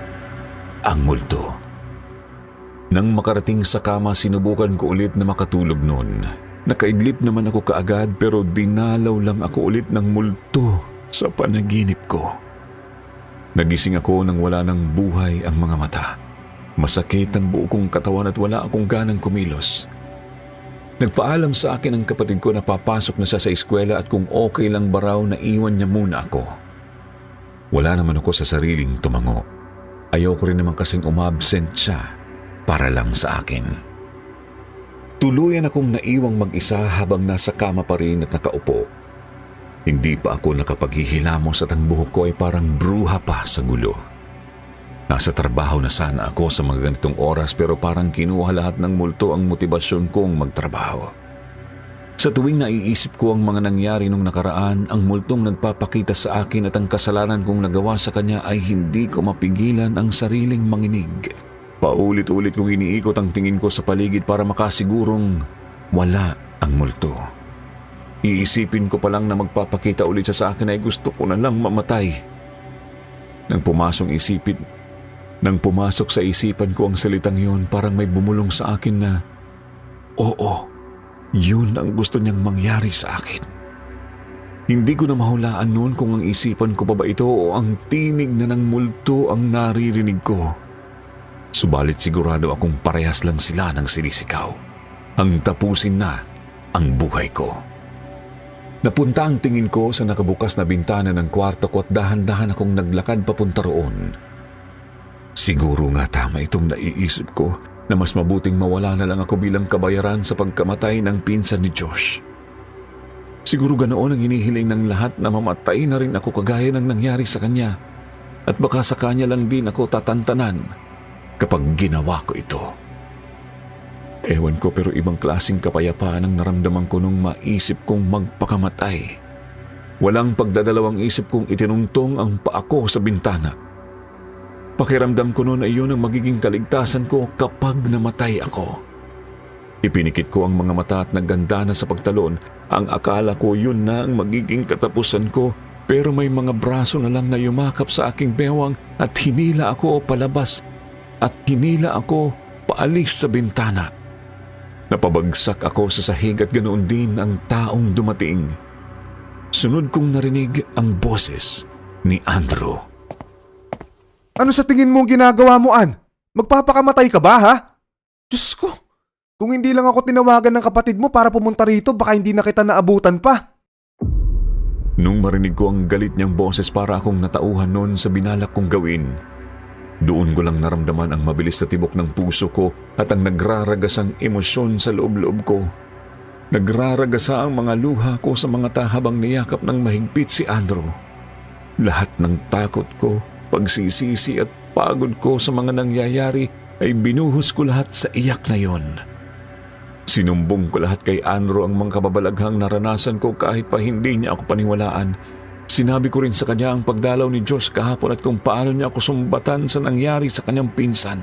ang multo. Nang makarating sa kama, sinubukan ko ulit na makatulog noon. Nakaidlip naman ako kaagad pero dinalaw lang ako ulit ng multo sa panaginip ko. Nagising ako nang wala ng buhay ang mga mata. Masakit ang buo kong katawan at wala akong ganang kumilos. Nagpaalam sa akin ang kapatid ko na papasok na siya sa eskwela at kung okay lang ba raw na iwan niya muna ako. Wala naman ako sa sariling tumango. Ayoko rin naman kasing umabsent siya para lang sa akin. Tuluyan akong naiwang mag-isa habang nasa kama pa rin at nakaupo. Hindi pa ako nakapaghihilamos at ang buhok ko ay parang bruha pa sa gulo. Nasa trabaho na sana ako sa mga ganitong oras pero parang kinuha lahat ng multo ang motibasyon kong magtrabaho. Sa tuwing naiisip ko ang mga nangyari nung nakaraan, ang multong nagpapakita sa akin at ang kasalanan kong nagawa sa kanya ay hindi ko mapigilan ang sariling manginig. Paulit-ulit kong iniikot ang tingin ko sa paligid para makasigurong wala ang multo. Iisipin ko pa lang na magpapakita ulit siya sa akin ay gusto ko na lang mamatay. Nang pumasok sa isipan ko ang salitang yun, parang may bumulong sa akin na, oo, yun ang gusto niyang mangyari sa akin. Hindi ko na mahulaan noon kung ang isipan ko pa ba ito o ang tinig na ng multo ang naririnig ko. Subalit sigurado akong parehas lang sila ng sinisigaw. Ang tapusin na ang buhay ko. Napunta ang tingin ko sa nakabukas na bintana ng kwarto ko at dahan-dahan akong naglakad papunta roon. Siguro nga tama itong naiisip ko na mas mabuting mawala na lang ako bilang kabayaran sa pagkamatay ng pinsan ni Josh. Siguro ganoon ang hinihiling ng lahat na mamatay na rin ako kagaya ng nangyari sa kanya at baka sa kanya lang din ako tatantanan kapag ginawa ko ito. Ewan ko pero ibang klaseng kapayapaan ang naramdaman ko nung maisip kong magpakamatay. Walang pagdadalawang isip kong itinungtong ang paa ko sa bintana. Pakiramdam ko noon ay yun ang magiging kaligtasan ko kapag namatay ako. Ipinikit ko ang mga mata at nagganda na sa pagtalon. Ang akala ko yun na ang magiging katapusan ko pero may mga braso na lang na yumakap sa aking bewang at hinila ako palabas at hinila ako paalis sa bintana. Napabagsak ako sa sahig at ganoon din ang taong dumating. Sunod kong narinig ang boses ni Andrew. Ano sa tingin mo ang ginagawa mo, Ann? Magpapakamatay ka ba, ha? Diyos ko, kung hindi lang ako tinawagan ng kapatid mo para pumunta rito, baka hindi na kita naabutan pa. Nung marinig ko ang galit niyang boses, para akong natauhan noon sa binalak kong gawin. Doon ko lang naramdaman ang mabilis na tibok ng puso ko at ang nagraragasang emosyon sa loob-loob ko. Nagraragasa ang mga luha ko sa mga habang niyakap ng mahigpit si Andrew. Lahat ng takot ko, pagsisisi at pagod ko sa mga nangyayari ay binuhos ko lahat sa iyak na yon. Sinumbong ko lahat kay Andrew ang mga kababalaghang naranasan ko kahit pa hindi niya ako paniwalaan. Sinabi ko rin sa kanya ang pagdalaw ni Josh kahapon at kung paano niya ako sumbatan sa nangyari sa kanyang pinsan.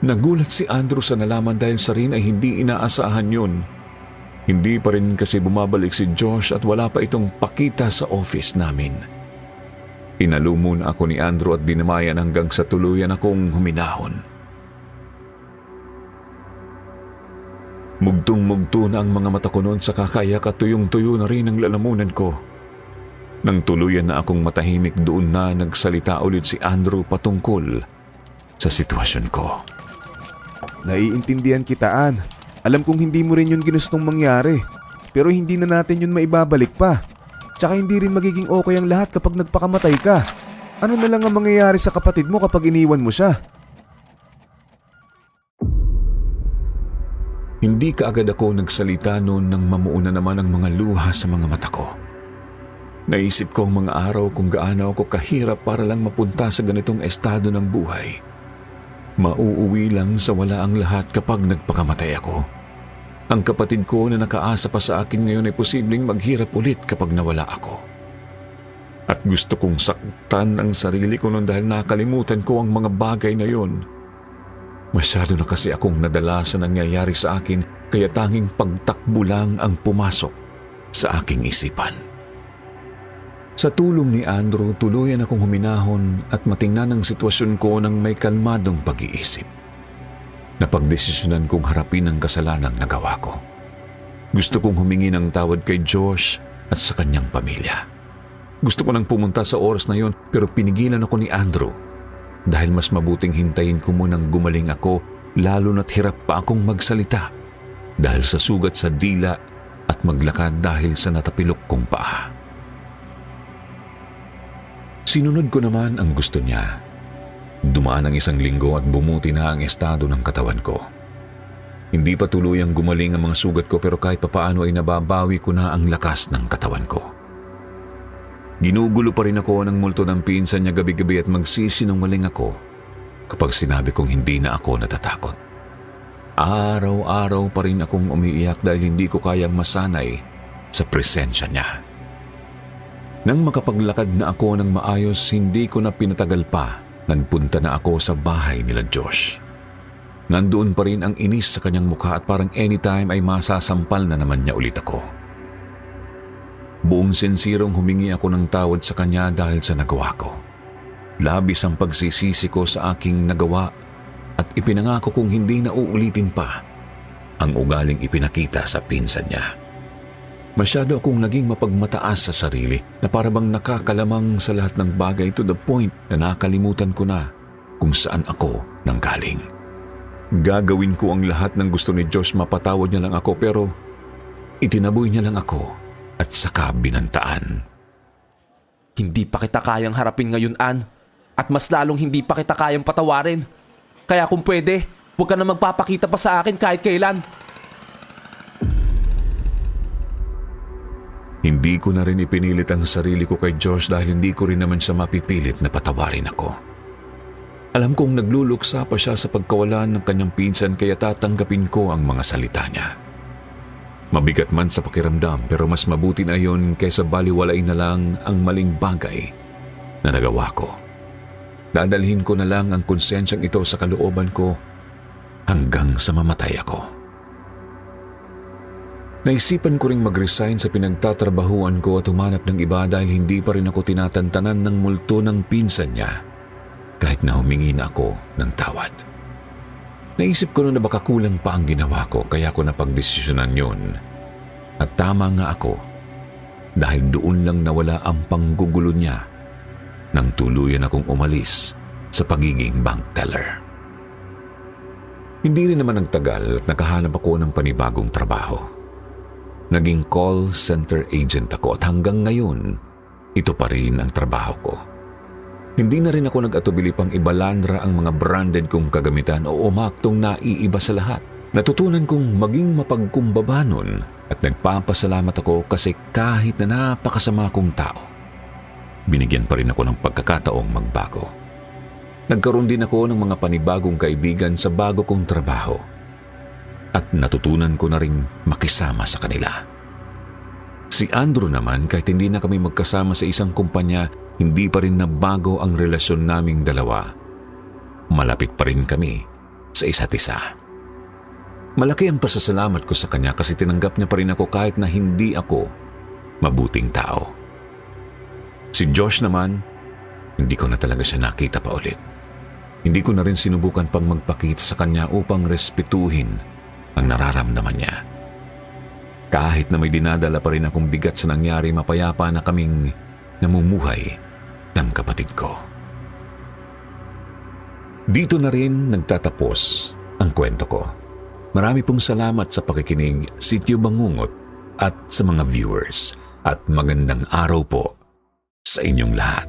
Nagulat si Andrew sa nalaman dahil sa rin ay hindi inaasahan yun. Hindi pa rin kasi bumabalik si Josh at wala pa itong pakita sa office namin. Inalo muna ako ni Andrew at dinamayan hanggang sa tuluyan akong huminahon. Mugtong-mugto na ang mga mata ko noon sa kakayak at tuyong-tuyo na rin ang lalamunan ko. Nang tuluyan na akong matahimik, doon na nagsalita ulit si Andrew patungkol sa sitwasyon ko. Naiintindihan kita, Ann. Alam kong hindi mo rin yun ginustong mangyari. Pero hindi na natin yun maibabalik pa. Tsaka hindi rin magiging okay ang lahat kapag nagpakamatay ka. Ano na lang ang mangyayari sa kapatid mo kapag iniwan mo siya? Hindi kaagad ako nagsalita noon nang mamuuna naman ang mga luha sa mga mata ko. Naisip ko ang mga araw kung gaano ako kahirap para lang mapunta sa ganitong estado ng buhay. Mauuwi lang sa wala ang lahat kapag nagpakamatay ako. Ang kapatid ko na nakaasa pa sa akin ngayon ay posibleng maghirap ulit kapag nawala ako. At gusto kong saktan ang sarili ko noon dahil nakalimutan ko ang mga bagay na yon. Masyado na kasi akong nadala sa nangyayari sa akin kaya tanging pagtakbo lang ang pumasok sa aking isipan. Sa tulong ni Andrew, tuluyan akong huminahon at matingnan ang sitwasyon ko ng may kalmadong pag-iisip. Napagdesisyonan kong harapin ang kasalanang nagawa ko. Gusto kong humingi ng tawad kay Josh at sa kanyang pamilya. Gusto ko nang pumunta sa oras na yon pero pinigilan ako ni Andrew. Dahil mas mabuting hintayin ko munang gumaling ako, lalo na't hirap pa akong magsalita dahil sa sugat sa dila at maglakad dahil sa natapilok kong paa. Sinunod ko naman ang gusto niya. Dumaan ang 1 linggo at bumuti na ang estado ng katawan ko. Hindi pa tuluyang gumaling ang mga sugat ko pero kahit papaano ay nababawi ko na ang lakas ng katawan ko. Ginugulo pa rin ako ng multo ng pinsan niya gabi-gabi at magsisinungaling ako kapag sinabi kong hindi na ako natatakot. Araw-araw pa rin akong umiiyak dahil hindi ko kayang masanay sa presensya niya. Nang makapaglakad na ako ng maayos, hindi ko na pinatagal pa. Nagpunta na ako sa bahay nila Josh. Nandoon pa rin ang inis sa kanyang mukha at parang anytime ay masasampal na naman niya ulit ako. Buong sinsirong humingi ako ng tawad sa kanya dahil sa nagawa ko. Labis ang pagsisisi ko sa aking nagawa at ipinangako kong hindi na uulitin pa ang ugaling ipinakita sa pinsan niya. Masyado akong naging mapagmataas sa sarili na parabang nakakalamang sa lahat ng bagay to the point na nakalimutan ko na kung saan ako nanggaling. Gagawin ko ang lahat ng gusto ni Josh, mapatawad niya lang ako pero itinaboy niya lang ako at saka binantaan. Hindi pa kita kayang harapin ngayon, Ann. At mas lalong hindi pa kita kayang patawarin. Kaya kung pwede, huwag ka na magpapakita pa sa akin kahit kailan. Hindi ko na rin ipinilit ang sarili ko kay Josh dahil hindi ko rin naman siya mapipilit na patawarin ako. Alam kong nagluluksa pa siya sa pagkawalan ng kanyang pinsan kaya tatanggapin ko ang mga salita niya. Mabigat man sa pakiramdam pero mas mabuti na yon kaysa baliwalain na lang ang maling bagay na nagawa ko. Dadalhin ko na lang ang konsensyang ito sa kalooban ko hanggang sa mamatay ako. Naisipan ko ring mag-resign sa pinagtatrabahuan ko at humanap ng iba dahil hindi pa rin ako tinatantanan ng multo ng pinsan niya kahit na humingi na ako ng tawad. Naisip ko na baka kulang pa ang ginawa ko kaya ko napagdesisyonan yun. At tama nga ako dahil doon lang nawala ang panggugulo niya nang tuluyan akong umalis sa pagiging bank teller. Hindi rin naman nagtagal at nakahanap ako ng panibagong trabaho. Naging call center agent ako at hanggang ngayon, ito pa rin ang trabaho ko. Hindi na rin ako nag-atubili pang ibalandra ang mga branded kong kagamitan o umaktong naiiba sa lahat. Natutunan kong maging mapagkumbaba nun at nagpapasalamat ako kasi kahit na napakasama kong tao, binigyan pa rin ako ng pagkakataong magbago. Nagkaroon din ako ng mga panibagong kaibigan sa bago kong trabaho. at natutunan ko na ring makisama sa kanila. Si Andrew naman, kahit hindi na kami magkasama sa isang kumpanya, hindi pa rin nabago ang relasyon naming dalawa. Malapit pa rin kami sa isa't isa. Malaki ang pasasalamat ko sa kanya kasi tinanggap niya pa rin ako kahit na hindi ako mabuting tao. Si Josh naman, hindi ko na talaga siya nakita pa ulit. Hindi ko na rin sinubukan pang magpakita sa kanya upang respetuhin ang nararamdaman niya. Kahit na may dinadala pa rin akong bigat sa nangyari, mapayapa na kaming namumuhay ng kapatid ko. Dito na rin nagtatapos ang kwento ko. Marami pong salamat sa pakikinig, Sityo Bangungot, at sa mga viewers. At magandang araw po sa inyong lahat.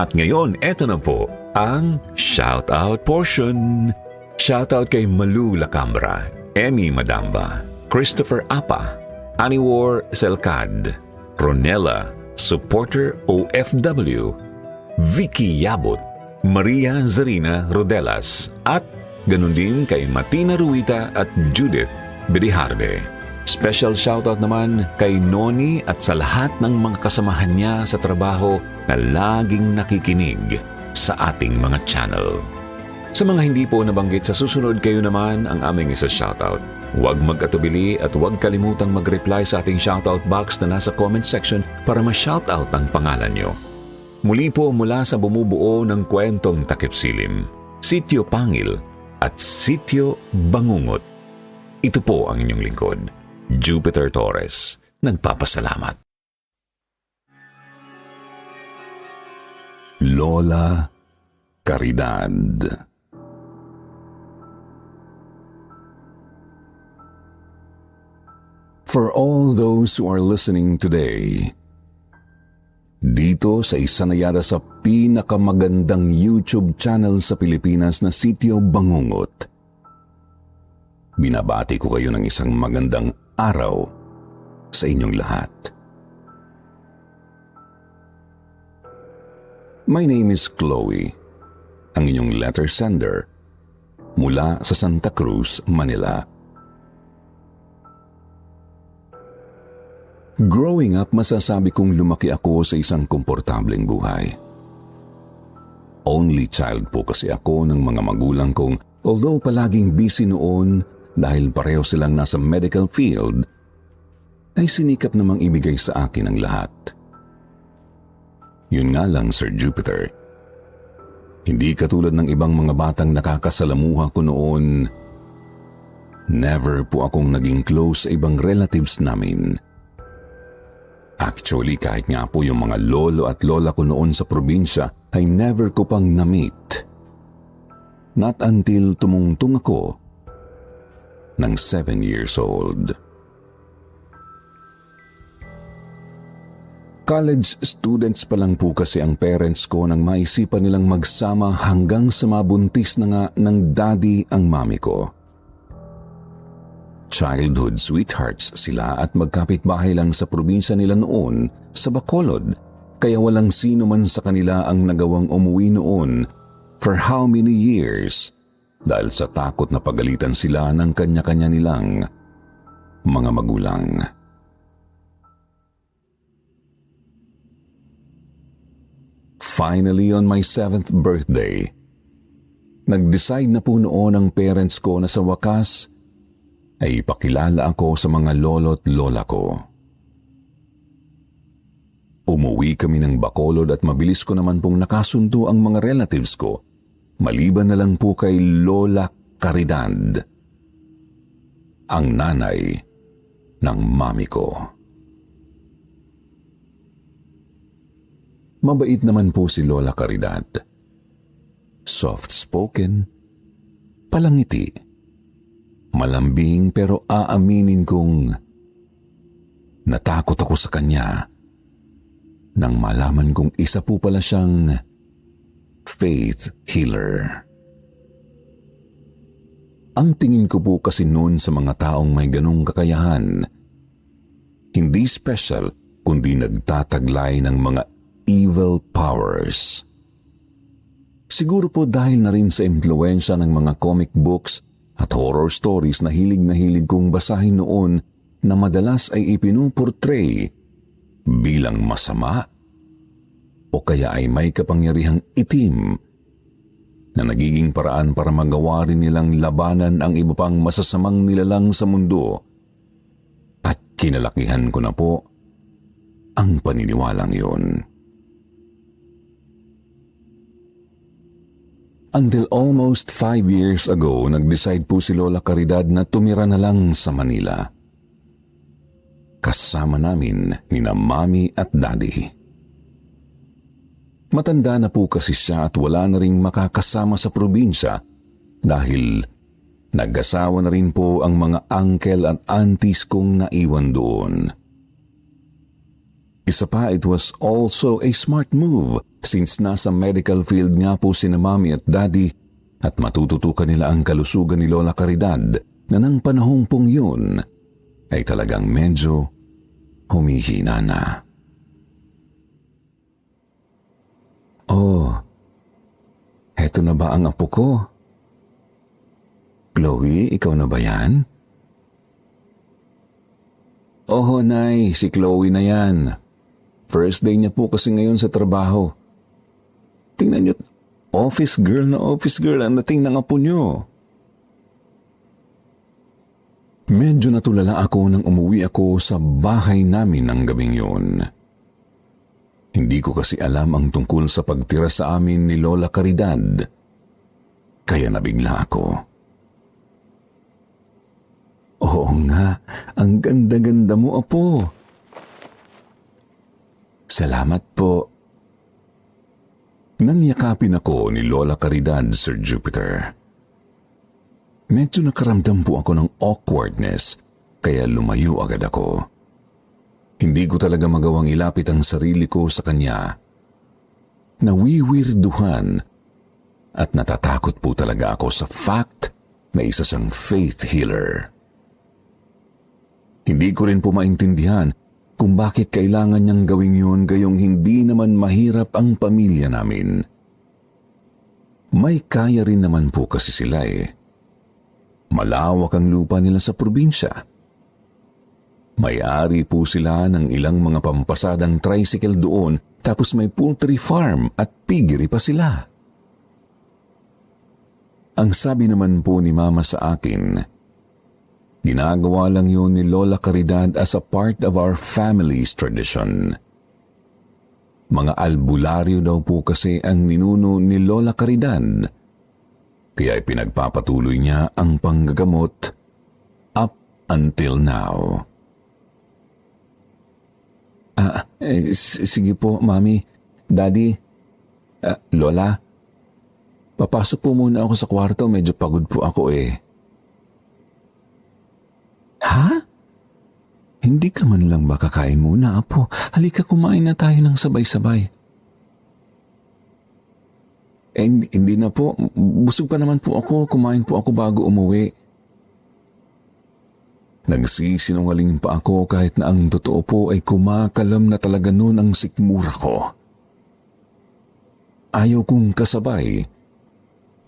At ngayon, eto na po ang shoutout portion. Shoutout kay Malu Lacambra, Emmy Madamba, Christopher Apa, Aniwar Selcad, Ronella, Supporter OFW, Vicky Yabot, Maria Zarina Rodelas, at ganun din kay Matina Ruita at Judith Bediharde. Special shoutout naman kay Noni at sa lahat ng mga kasamahan niya sa trabaho na laging nakikinig sa ating mga channel. Sa mga hindi po nabanggit sa susunod, kayo naman ang aming isa-shoutout. Huwag mag-atubili at huwag kalimutang mag-reply sa ating shoutout box na nasa comment section para ma-shoutout ang pangalan nyo. Muli po mula sa bumubuo ng kwentong Takip Silim, Sityo Pangil at Sityo Bangungot. Ito po ang inyong lingkod, Jupiter Torres, nagpapasalamat. Lola Caridad. For all those who are listening today, dito sa isa na yata sa pinakamagandang YouTube channel sa Pilipinas na Sityo Bangungot, binabati ko kayo ng isang magandang araw sa inyong lahat. My name is Chloe, ang inyong letter sender mula sa Santa Cruz, Manila. Growing up, masasabi kong lumaki ako sa isang komportableng buhay. Only child po kasi ako ng mga magulang kong, although palaging busy noon dahil pareho silang nasa medical field, ay sinikap namang ibigay sa akin ang lahat. Yun nga lang, Sir Jupiter, hindi katulad ng ibang mga batang nakakasalamuha ko noon, never po akong naging close sa ibang relatives namin. Actually, kahit nga po yung mga lolo at lola ko noon sa probinsya ay never ko pang na-meet. Not until tumungtong ako ng 7 years old. College students pa lang po kasi ang parents ko nang maisipan nilang magsama hanggang sa mabuntis na nga ng daddy ang mami ko. Childhood sweethearts sila at magkapit-bahay lang sa probinsya nila noon sa Bacolod, kaya walang sino man sa kanila ang nagawang umuwi noon for how many years dahil sa takot na pagalitan sila ng kanya-kanya nilang mga magulang. Finally, on my 7th birthday, nag-decide na po noon ang parents ko na sa wakas ay ipakilala ako sa mga lolo't lola ko. Umuwi kami ng Bacolod at mabilis ko naman pong nakasundo ang mga relatives ko, maliban na lang po kay Lola Caridad, ang nanay ng mami ko. Mabait naman po si Lola Caridad. Soft-spoken, palangiti, malambing, pero aaminin kong natakot ako sa kanya nang malaman kong isa po pala siyang faith healer. Ang tingin ko po kasi noon sa mga taong may ganong kakayahan, hindi special kundi nagtataglay ng mga evil powers. Siguro po dahil na rin sa impluensya ng mga comic books at horror stories na hilig kong basahin noon na madalas ay ipinuportray bilang masama o kaya ay may kapangyarihang itim na nagiging paraan para magawa rin nilang labanan ang iba pang masasamang nilalang sa mundo. At kinalakihan ko na po ang paniniwalang yun. Until almost 5 years ago, nag-decide po si Lola Caridad na tumira na lang sa Manila. Kasama namin nina Mami at Daddy. Matanda na po kasi siya at wala na ring makakasama sa probinsya dahil nag-asawa na rin po ang mga uncle at aunties kong naiwan doon. Isa pa, it was also a smart move since nasa medical field nga po sina Mami at Daddy at matututukan nila ang kalusugan ni Lola Caridad na nang panahong pong yun ay talagang medyo humihina na. Oh, heto na ba ang apo ko? Chloe, ikaw na ba yan? Oh, Nay, si Chloe na yan. First day niya po kasi ngayon sa trabaho. Tingnan niyo, office girl ang dating ng apo niyo. Medyo natulala ako nang umuwi ako sa bahay namin ng gabing yun. Hindi ko kasi alam ang tungkol sa pagtira sa amin ni Lola Caridad. Kaya nabigla ako. Oo nga, ang ganda-ganda mo, apo. Salamat po. Nangyakapin ako ni Lola Caridad, Sir Jupiter. Medyo nakaramdam po ako ng awkwardness, kaya lumayo agad ako. Hindi ko talaga magawang ilapit ang sarili ko sa kanya. Nawiwirduhan at natatakot po talaga ako sa fact na isa siyang faith healer. Hindi ko rin po maintindihan kung bakit kailangan niyang gawin yun gayong hindi naman mahirap ang pamilya namin. May kaya rin naman po kasi sila eh. Malawak ang lupa nila sa probinsya. May-ari po sila ng ilang mga pampasadang tricycle doon tapos may poultry farm at piggery pa sila. Ang sabi naman po ni Mama sa akin, ginagawa lang yun ni Lola Caridad as a part of our family's tradition. Mga albularyo daw po kasi ang ninuno ni Lola Caridad, kaya pinagpapatuloy niya ang panggagamot up until now. Sige po, Mami, Daddy, Lola, papasok po muna ako sa kwarto, medyo pagod po ako eh. Ha? Hindi ka man lang ba kakain muna, apo? Halika, kumain na tayo ng sabay-sabay. Hindi na po. Busog pa naman po ako. Kumain po ako bago umuwi. Nagsisinungaling pa ako kahit na ang totoo po ay kumakalam na talaga noon ang sikmura ko. Ayaw kong kasabay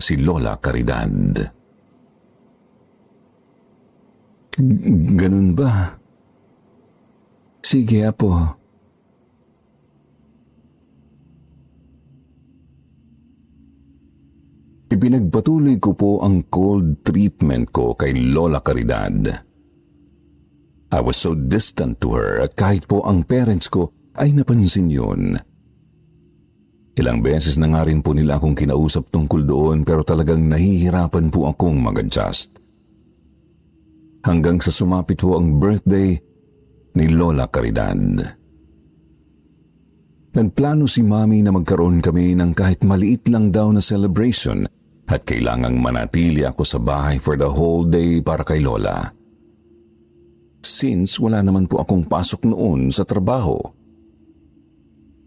si Lola Caridad. Ganun ba? Sige, apo. Ipinagpatuloy ko po ang cold treatment ko kay Lola Caridad. I was so distant to her at kahit po ang parents ko ay napansin yun. Ilang beses na nga rin po nila akong kinausap tungkol doon pero talagang nahihirapan po akong mag-adjust. Hanggang sa sumapit po ang birthday ni Lola Caridad. Nagplano si Mami na magkaroon kami ng kahit maliit lang daw na celebration at kailangang manatili ako sa bahay for the whole day para kay Lola. Since wala naman po akong pasok noon sa trabaho.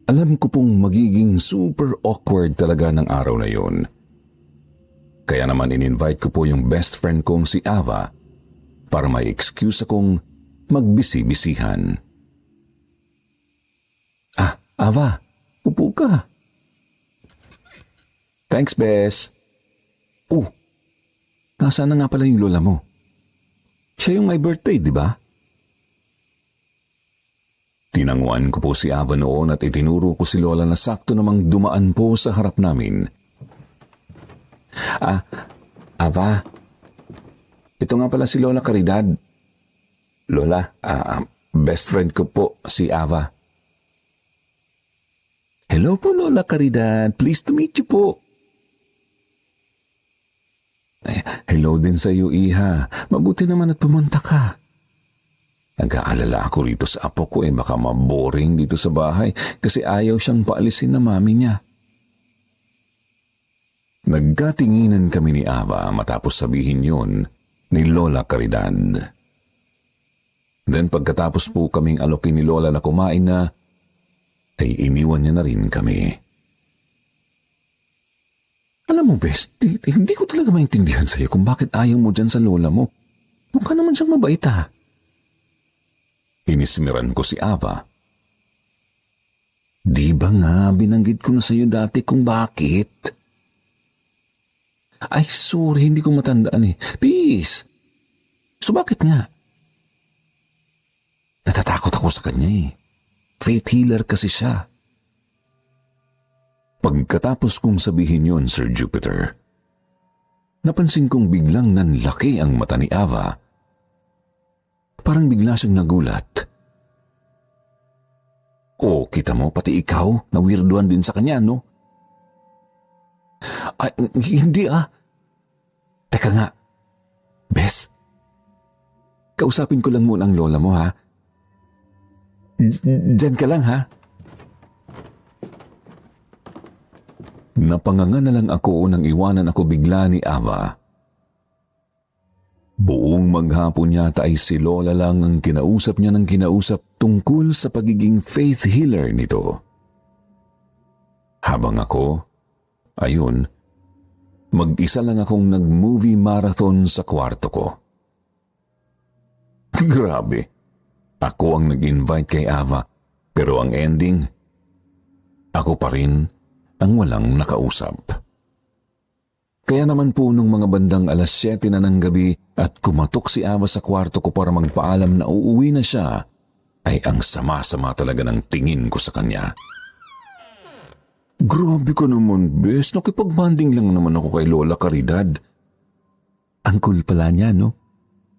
Alam ko pong magiging super awkward talaga ng araw na yun. Kaya naman in-invite ko po yung best friend kong si Ava para may excuse akong magbisi-bisihan. Ava, upo ka. Thanks, Bes. Oh, nasaan na nga pala yung lola mo? Siya yung may birthday, di ba? Tinanguan ko po si Ava noon at itinuro ko si Lola na sakto namang dumaan po sa harap namin. Ava, ito nga pala si Lola Caridad. Lola, best friend ko po si Ava. Hello po, Lola Caridad. Pleased to meet you po. Hello din sa iyo, Iha. Mabuti naman at pumunta ka. Nag-aalala ako rito sa apo ko baka maboring dito sa bahay kasi ayaw siyang paalisin na mami niya. Nagkatinginan kami ni Ava matapos sabihin yun ni Lola Caridad. Then pagkatapos po kaming alokin ni Lola na kumain na, ay iniwan niya na rin kami. Alam mo, Bes, hindi ko talaga maintindihan sa'yo kung bakit ayaw mo dyan sa lola mo. Mukha naman siyang mabait ha. Inismiran ko si Ava. Di ba nga binanggit ko na sa'yo dati kung bakit? Ay, sorry, hindi ko matandaan eh. Peace! So bakit nga? Natatakot ako sa kanya eh. Faith healer kasi siya. Pagkatapos kong sabihin yon, Sir Jupiter, napansin kong biglang nanlaki ang mata ni Ava. Parang bigla siyang nagulat. Oh, kita mo, pati ikaw, nawirduhan din sa kanya, no? Ay, hindi ah. Teka nga, Bes, kausapin ko lang muna ang lola mo, ha? Diyan ka lang, ha? Napanganga na lang ako nang iwanan ako bigla ni Ava. Buong maghapon yata ay si Lola lang ang kinausap niya ng kinausap tungkol sa pagiging faith healer nito. Habang ako, ayun, mag-isa lang akong nag-movie marathon sa kwarto ko. Grabe, ako ang nag-invite kay Ava, pero ang ending, ako pa rin ang walang nakausap. Kaya naman po nung mga bandang 7:00 na ng gabi at kumatok si Ava sa kwarto ko para magpaalam na uuwi na siya, ay ang sama-sama talaga ng tingin ko sa kanya. Grabe ka naman, Bes. Nakipag-banding lang naman ako kay Lola Caridad. Ang cool pala niya, no?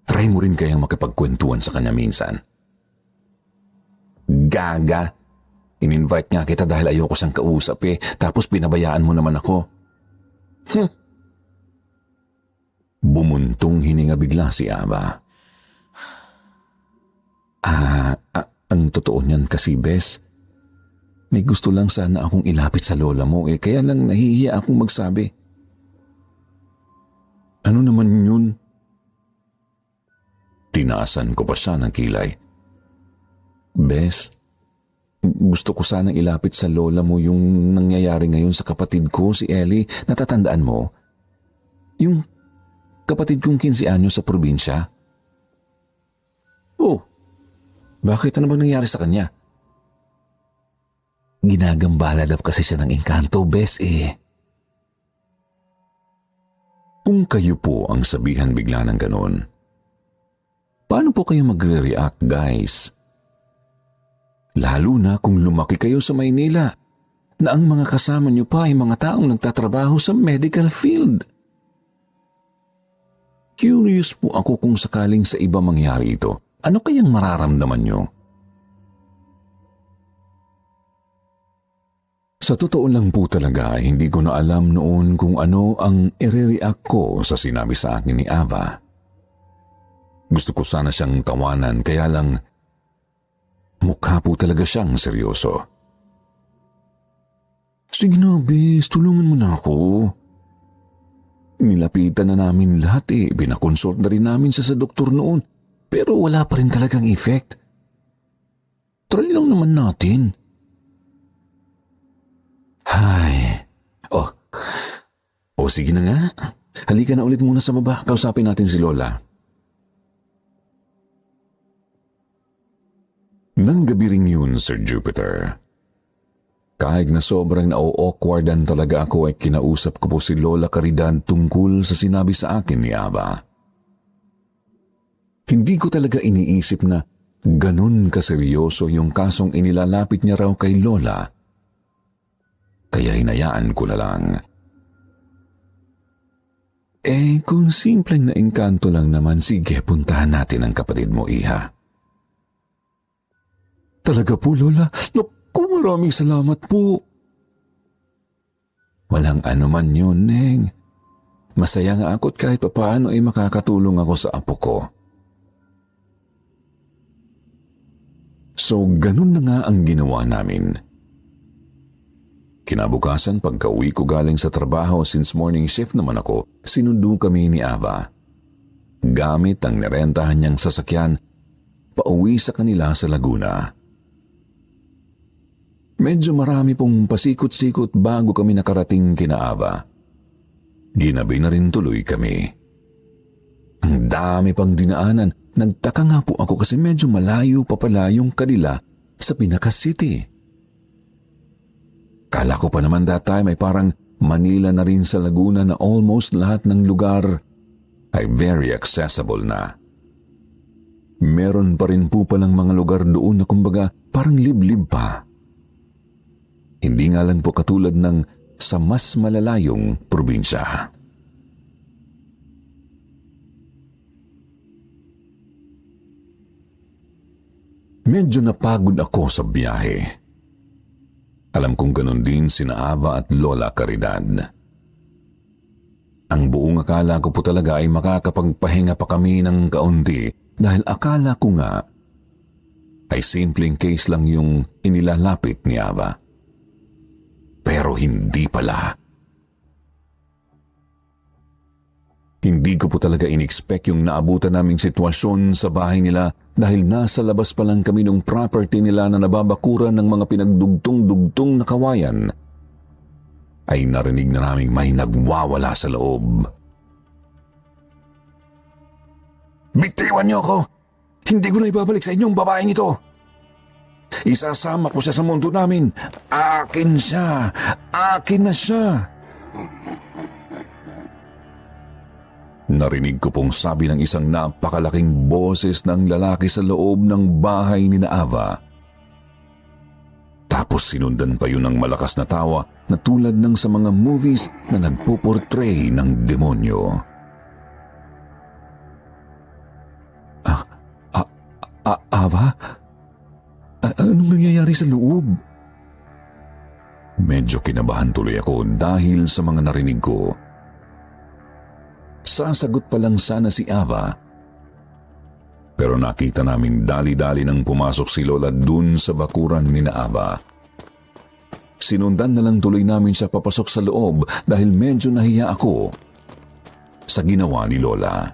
Try mo rin kayang makipagkwentuhan sa kanya minsan. Gaga! In-invite nga kita dahil ayoko siyang kausap tapos pinabayaan mo naman ako. Bumuntong hininga bigla si Ava. Ang totoo niyan kasi, Bes, may gusto lang sana akong ilapit sa lola mo kaya lang nahihiya akong magsabi. Ano naman yun? Tinaasan ko pa siya ng kilay. Bes, gusto ko sanang ilapit sa lola mo yung nangyayari ngayon sa kapatid ko, si Ellie. Natatandaan mo? Yung kapatid kong 15 anyos sa probinsya. Oh, bakit? Ano bang nangyari sa kanya? Ginagambala daw kasi siya ng engkanto, Bes Kung kayo po ang sabihan bigla ng ganon, paano po kayo magre-react, guys? Lalo na kung lumaki kayo sa Maynila na ang mga kasama niyo pa ay mga taong nagtatrabaho sa medical field. Curious po ako kung sakaling sa iba mangyari ito. Ano kayang mararamdaman niyo? Sa totoo lang po talaga, hindi ko na alam noon kung ano ang ire-react ko sa sinabi sa akin ni Ava. Gusto ko sana siyang tawanan kaya lang mukha po talaga siyang seryoso. Sige na, Bes, tulungan mo na ako. Nilapitan na namin lahat Binakonsult na rin namin sa doktor noon. Pero wala pa rin talagang effect. Try lang naman natin. Hay. Sige na nga. Halika na ulit muna sa baba. Kausapin natin si Lola. Nang gabi ring yun, Sir Jupiter. Kahit na sobrang na-awkwardan talaga ako ay kinausap ko po si Lola Caridad tungkol sa sinabi sa akin ni Ava. Hindi ko talaga iniisip na ganun kaseryoso yung kasong inilalapit niya raw kay Lola. Kaya hinayaan ko na lang. Kung simpleng naengkanto lang naman, sige, puntahan natin ang kapatid mo, Iha. Talaga po, Lola? Naku, maraming salamat po. Walang anuman yun, Neng. Masaya nga ako't kahit papaano ay makakatulong ako sa apo ko. So, ganun na nga ang ginawa namin. Kinabukasan, pagka-uwi ko galing sa trabaho, since morning shift naman ako, sinundo kami ni Ava. Gamit ang nirentahan niyang sasakyan, pauwi sa kanila sa Laguna. Medyo marami pong pasikot-sikot bago kami nakarating kina Ava. Ginabi na rin tuloy kami. Ang dami pang dinaanan, nagtaka nga po ako kasi medyo malayo pa pala yung kanila sa pinaka-city. Kala ko pa naman that time ay parang Manila na rin sa Laguna na almost lahat ng lugar ay very accessible na. Meron pa rin po palang mga lugar doon na kumbaga parang liblib pa. Hindi nga lang po katulad ng sa mas malalayong probinsya. Medyo napagod ako sa biyahe. Alam kong ganun din sina Ava at Lola Caridad. Ang buong akala ko po talaga ay makakapagpahinga pa kami ng kaunti dahil akala ko nga ay simpleng case lang yung inilalapit ni Ava. Pero hindi pala. Hindi ko po talaga in-expect yung naabutan naming sitwasyon sa bahay nila dahil nasa labas pa lang kami ng property nila na nababakuran ng mga pinagdugtong-dugtong na kawayan, ay narinig na naming may nagwawala sa loob. Bitiwan niyo ako! Hindi ko na ibabalik sa inyong babaeng ito! Isasama ko siya sa mundo namin! Akin siya! Akin na siya! Narinig ko pong sabi ng isang napakalaking boses ng lalaki sa loob ng bahay ni Ava. Tapos sinundan pa yun ng malakas na tawa na tulad ng sa mga movies na nagpo-portray ng demonyo. Ava? Anong nangyayari sa loob? Medyo kinabahan tuloy ako dahil sa mga narinig ko. Sasagot pa lang sana si Ava. Pero nakita naming dali-dali nang pumasok si Lola dun sa bakuran ni Ava. Sinundan na lang tuloy namin siya papasok sa loob dahil medyo nahiya ako sa ginawa ni Lola.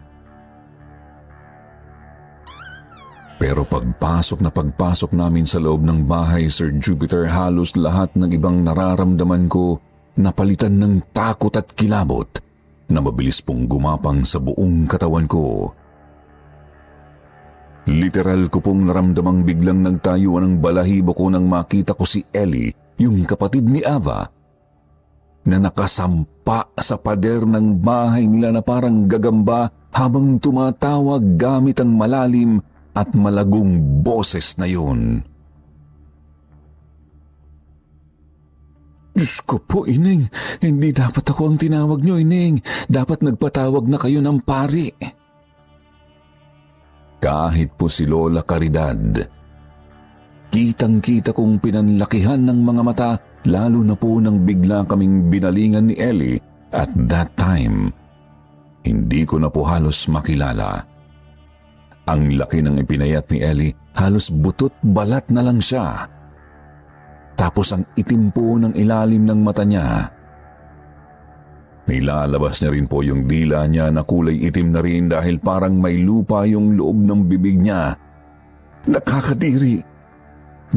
Pero pagpasok namin sa loob ng bahay, Sir Jupiter, halos lahat ng ibang nararamdaman ko napalitan ng takot at kilabot na mabilis pong gumapang sa buong katawan ko. Literal ko pong naramdamang biglang nagtayuan ang balahibo ko nang makita ko si Ellie, yung kapatid ni Ava, na nakasampa sa pader ng bahay nila na parang gagamba habang tumatawag gamit ang malalim at malagong boses na yun. Diyos ko po, Ineng. Hindi dapat ako ang tinawag niyo, Ineng. Dapat nagpatawag na kayo ng pari. Kahit po si Lola Caridad, kitang-kita kong pinanlakihan ng mga mata, lalo na po nang bigla kaming binalingan ni Ellie. At that time, hindi ko na po halos makilala. Ang laki ng ipinayat ni Ellie, halos butot balat na lang siya. Tapos ang itim po ng ilalim ng mata niya. Nilalabas niya rin po yung dila niya na kulay itim na rin dahil parang may lupa yung loob ng bibig niya. Nakakadiri.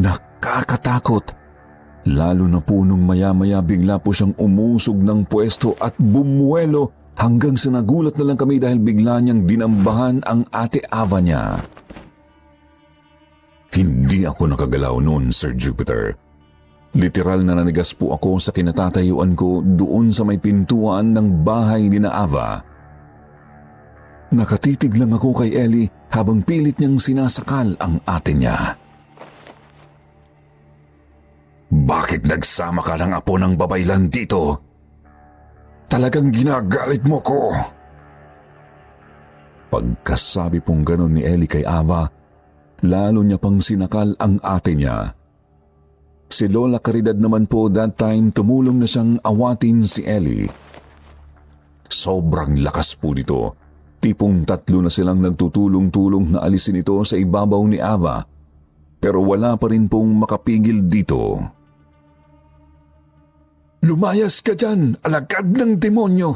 Nakakatakot. Lalo na po nung maya-maya bigla po siyang umusog ng pwesto at bumuelo hanggang sa nagulat na lang kami dahil bigla niyang dinambahan ang ate Ava niya. Hindi ako nakagalaw noon, Sir Jupiter. Literal na nanigas po ako sa kinatatayuan ko doon sa may pintuan ng bahay ni na Ava. Nakatitig lang ako kay Ellie habang pilit niyang sinasakal ang ate niya. Bakit nagsama ka ng apo ng babaylan dito? Talagang ginagalit mo ko. Pagkasabi pong ganon ni Ellie kay Ava, lalo niya pang sinakal ang ate niya. Si Lola Caridad naman po that time tumulong na siyang awatin si Ellie. Sobrang lakas po nito. Tipong 3 na silang nagtutulong-tulong na alisin ito sa ibabaw ni Ava. Pero wala pa rin pong makapigil dito. Lumayas ka dyan, alagad ng demonyo!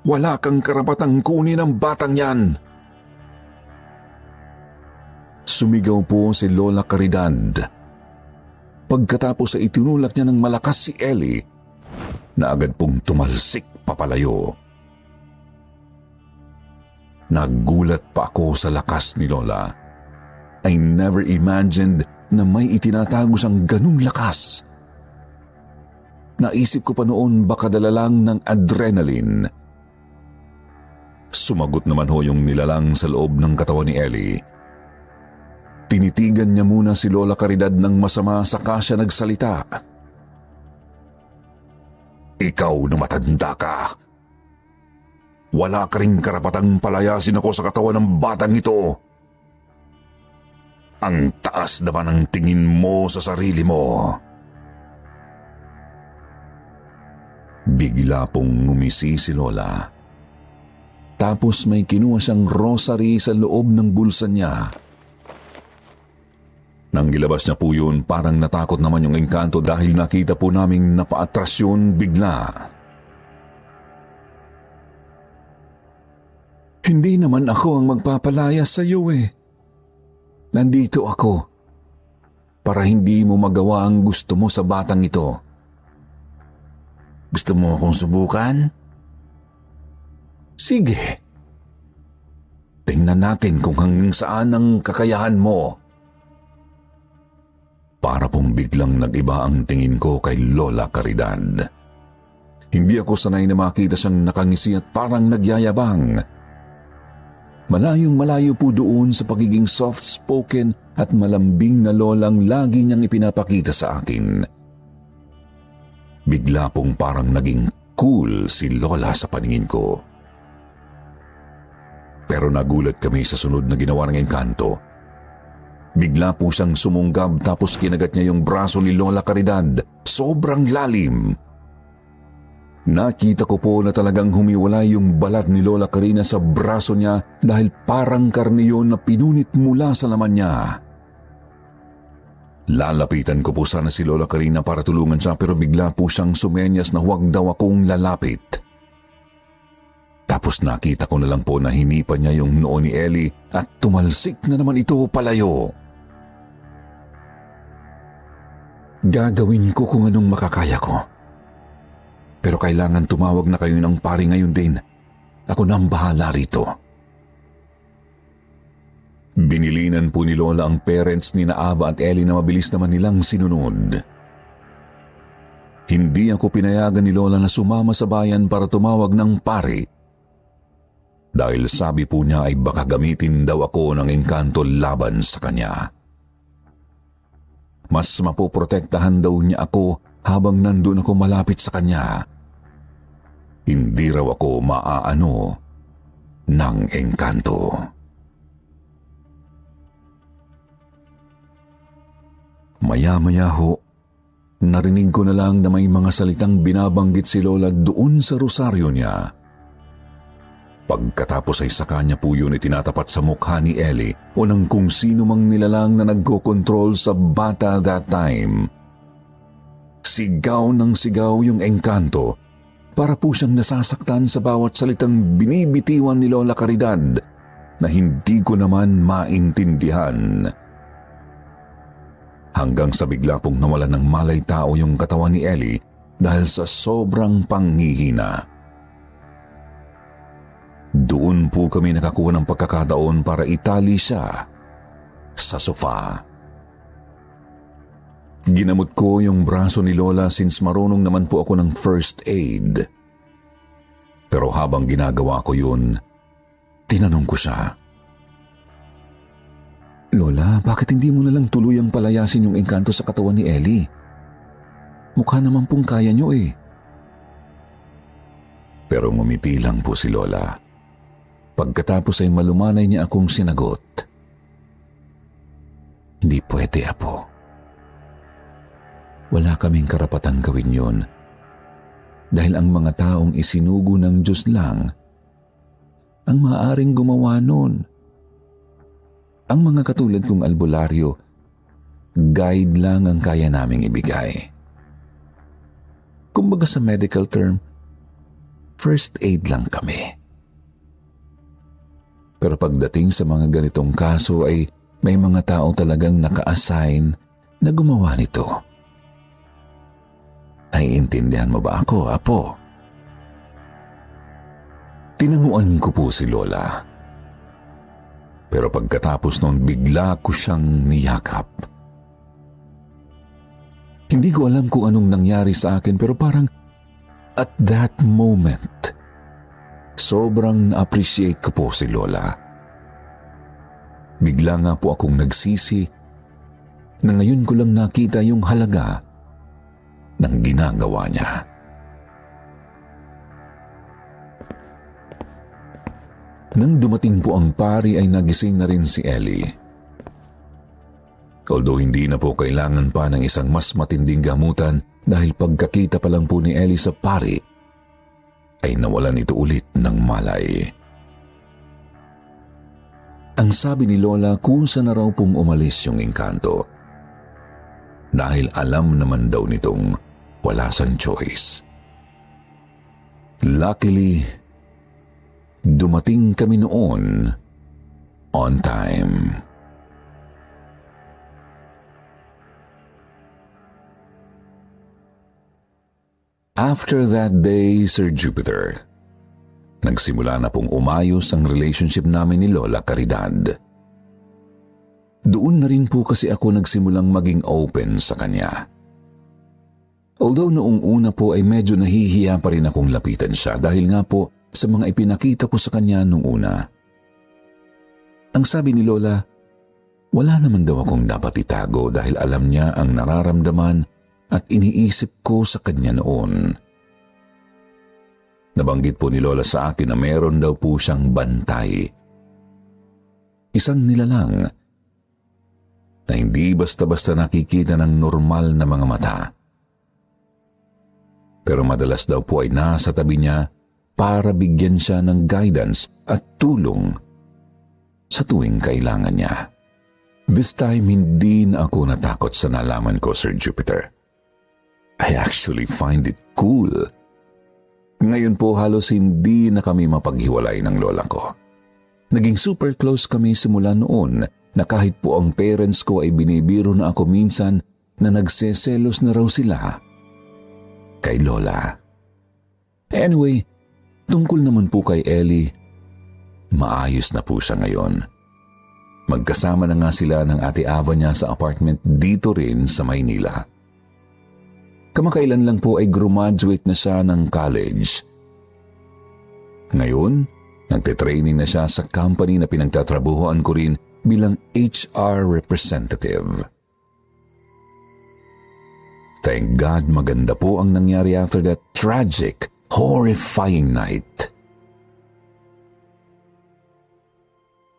Wala kang karapatang kunin ang batang yan! Sumigaw po si Lola Caridad. Pagkatapos ay itinulak niya ng malakas si Ellie na agad pong tumalsik papalayo. Nagulat pa ako sa lakas ni Lola. I never imagined na may itinatago siyang ganung lakas. Naisip ko pa noon baka dala lang ng adrenaline. Sumagot naman ho yung nilalang sa loob ng katawan ni Ellie. Tinitigan niya muna si Lola Caridad ng masama saka siya nagsalita. Ikaw na matanda ka. Wala ka ring karapatang palayasin ako sa katawan ng batang ito. Ang taas naman ang tingin mo sa sarili mo. Bigla pong ngumisi si Lola. Tapos may kinuha siyang rosary sa loob ng bulsa niya. Nang ilabas niya po yun, parang natakot naman yung engkanto dahil nakita po naming napaatras yun bigla. Hindi naman ako ang magpapalaya sa iyo eh. Nandito ako para hindi mo magawa ang gusto mo sa batang ito. Gusto mo akong subukan? Sige. Tingnan natin kung hanggang saan ang kakayahan mo. Para pong biglang nag-iba ang tingin ko kay Lola Caridad. Hindi ako sanay na makita siyang nakangisi at parang nagyayabang. Malayong malayo po doon sa pagiging soft-spoken at malambing na lolang lagi niyang ipinapakita sa akin. Bigla pong parang naging cool si Lola sa paningin ko. Pero nagulat kami sa sunod na ginawa ng engkanto. Bigla po siyang sumunggab tapos kinagat niya yung braso ni Lola Caridad. Sobrang lalim. Nakita ko po na talagang humiwalay yung balat ni Lola Carina sa braso niya dahil parang karne yun na pinunit mula sa laman niya. Lalapitan ko po sana si Lola Carina para tulungan siya pero bigla po siyang sumenyas na huwag daw akong lalapit. Tapos nakita ko na lang po na hinipa niya yung noo ni Ellie at tumalsik na naman ito palayo. Gagawin ko kung anong makakaya ko. Pero kailangan tumawag na kayo ng pari ngayon din. Ako na ang bahala rito. Binilinan po ni Lola ang parents ni na Ava at Ellie na mabilis naman nilang sinunod. Hindi ako pinayagan ni Lola na sumama sa bayan para tumawag ng pari. Dahil sabi po niya ay baka gamitin daw ako ng engkanto laban sa kanya. Mas mapoprotektahan daw niya ako habang nandun ako malapit sa kanya. Hindi raw ako maaano ng engkanto. Maya-maya ho, narinig ko na lang na may mga salitang binabanggit si Lola doon sa rosaryo niya. Pagkatapos ay sa kanya po yun itinatapat sa mukha ni Ellie o ng kung sino mang nilalang na nagko-control sa bata that time. Sigaw ng sigaw yung engkanto para po siyang nasasaktan sa bawat salitang binibitiwan ni Lola Caridad na hindi ko naman maintindihan. Hanggang sa bigla pong nawalan ng malay tao yung katawan ni Ellie dahil sa sobrang panghihina. Doon po kami nakakuha ng pagkakataon para itali siya sa sofa. Ginamot ko yung braso ni Lola since marunong naman po ako ng first aid. Pero habang ginagawa ko yun, tinanong ko siya, "Lola, bakit hindi mo nalang tuluyang palayasin yung engkanto sa katawan ni Ellie? Mukha naman pong kaya niyo eh." Pero ngumiti lang po si Lola. Pagkatapos ay malumanay niya akong sinagot, "Hindi pwede, Apo. Wala kaming karapatang gawin yun. Dahil ang mga taong isinugo ng Diyos lang ang maaaring gumawa nun. Ang mga katulad kong albularyo, guide lang ang kaya naming ibigay. Kumbaga sa medical term, first aid lang kami. Pero pagdating sa mga ganitong kaso ay may mga tao talagang naka-assign na gumawa nito. Naiintindihan mo ba ako, Apo?" Tinanguan ko po si Lola. Pero pagkatapos noon bigla ko siyang niyakap. Hindi ko alam kung anong nangyari sa akin pero parang at that moment, sobrang na-appreciate ko po si Lola. Bigla nga po akong nagsisi na ngayon ko lang nakita yung halaga ng ginagawa niya. Nang dumating po ang pari ay nagising na rin si Ellie. Although hindi na po kailangan pa ng isang mas matinding gamutan dahil pagkakita pa lang po ni Ellie sa pari ay nawalan ito ulit ng malay. Ang sabi ni Lola kusa na raw pong umalis yung engkanto dahil alam naman daw nitong wala sang choice. Luckily, dumating kami noon on time. After that day, Sir Jupiter, nagsimula na pong umayos ang relationship namin ni Lola Caridad. Doon na rin po kasi ako nagsimulang maging open sa kanya. Although noong una po ay medyo nahihiya pa rin akong lapitan siya dahil nga po sa mga ipinakita ko sa kanya noong una. Ang sabi ni Lola, wala naman daw akong dapat itago dahil alam niya ang nararamdaman at iniisip ko sa kanya noon. Nabanggit po ni Lola sa akin na meron daw po siyang bantay. Isang nilalang na hindi basta-basta nakikita ng normal na mga mata. Pero madalas daw po ay nasa tabi niya para bigyan siya ng guidance at tulong sa tuwing kailangan niya. This time, hindi na ako natakot sa nalaman ko, Sir Jupiter. I actually find it cool. Ngayon po halos hindi na kami mapaghiwalay ng lola ko. Naging super close kami simula noon na kahit po ang parents ko ay binibiro na ako minsan na nagseselos na raw sila kay Lola. Anyway, tungkol naman po kay Ellie, maayos na po siya ngayon. Magkasama na nga sila ng ate Ava niya sa apartment dito rin sa Maynila. Kamakailan lang po ay graduate na siya ng college. Ngayon, nagte-training na siya sa company na pinagtatrabuhoan ko rin bilang HR representative. Thank God maganda po ang nangyari after that tragic, horrifying night.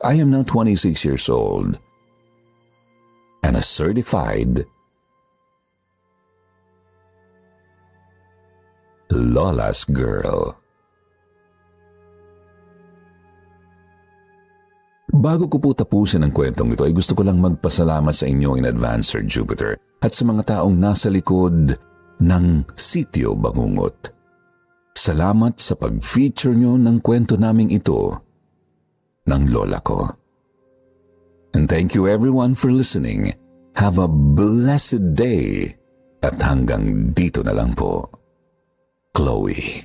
I am now 26 years old and a certified Lola's girl. Bago ko po tapusin ang kwentong ito ay gusto ko lang magpasalamat sa inyo in advance, Sir Jupiter, at sa mga taong nasa likod ng Sitio Bangungot. Salamat sa pag-feature nyo ng kwento naming ito ng lola ko. And thank you everyone for listening. Have a blessed day at hanggang dito na lang po. Chloe.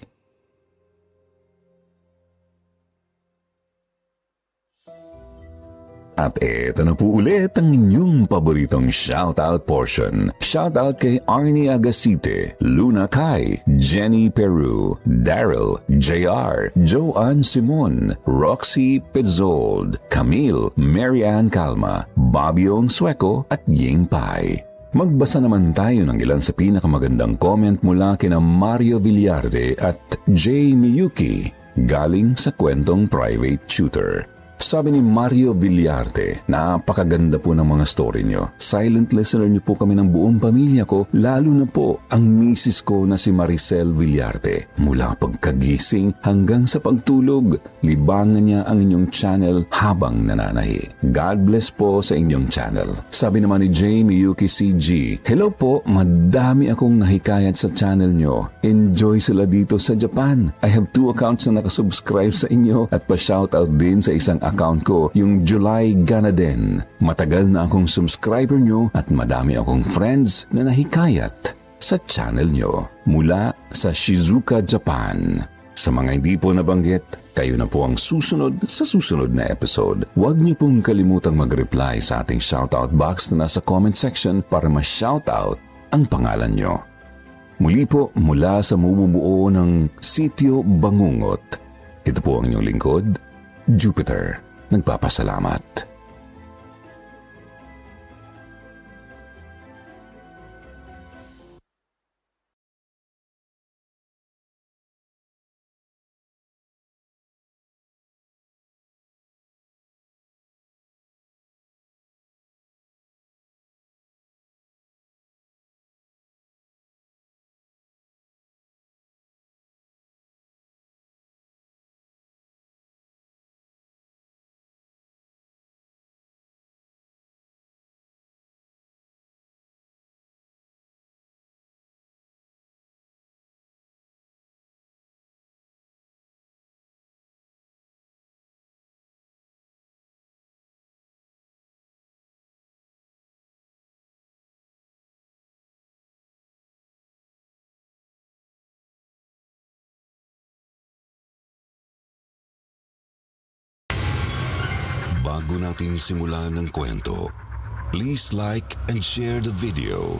At eto na po ulit ang inyong paboritong shoutout portion. Shoutout kay Arnie Agasite, Luna Kai, Jenny Peru, Daryl, JR, Joanne Simon, Roxy Pizzold, Camille, Marianne Calma, Babiong Sueco at Ying Pai. Magbasa naman tayo ng ilan sa pinakamagandang comment mula kina Mario Villarde at Jay Miyuki galing sa kwentong Private Tutor. Sabi ni Mario Villarte, napakaganda po ng mga story nyo. Silent listener niyo po kami ng buong pamilya ko, lalo na po ang misis ko na si Maricel Villarte. Mula pagkagising hanggang sa pagtulog, libangan niya ang inyong channel habang nananahi. God bless po sa inyong channel. Sabi naman ni Jamie Yuki CG, hello po, madami akong nahikayat sa channel nyo. Enjoy sila dito sa Japan. I have 2 accounts na nakasubscribe sa inyo at pa-shoutout din sa isang account ko, yung July Ganaden. Matagal na akong subscriber nyo at madami akong friends na nahikayat sa channel nyo mula sa Shizuoka, Japan. Sa mga hindi po nabanggit, kayo na po ang susunod sa susunod na episode. Huwag niyo pong kalimutang mag-reply sa ating shoutout box na nasa comment section para ma-shoutout ang pangalan nyo. Muli po mula sa mububuo ng Sitio Bangungot. Ito po ang inyong lingkod, Jupiter, nagpapasalamat. Bago natin simulan ng kwento, please like and share the video.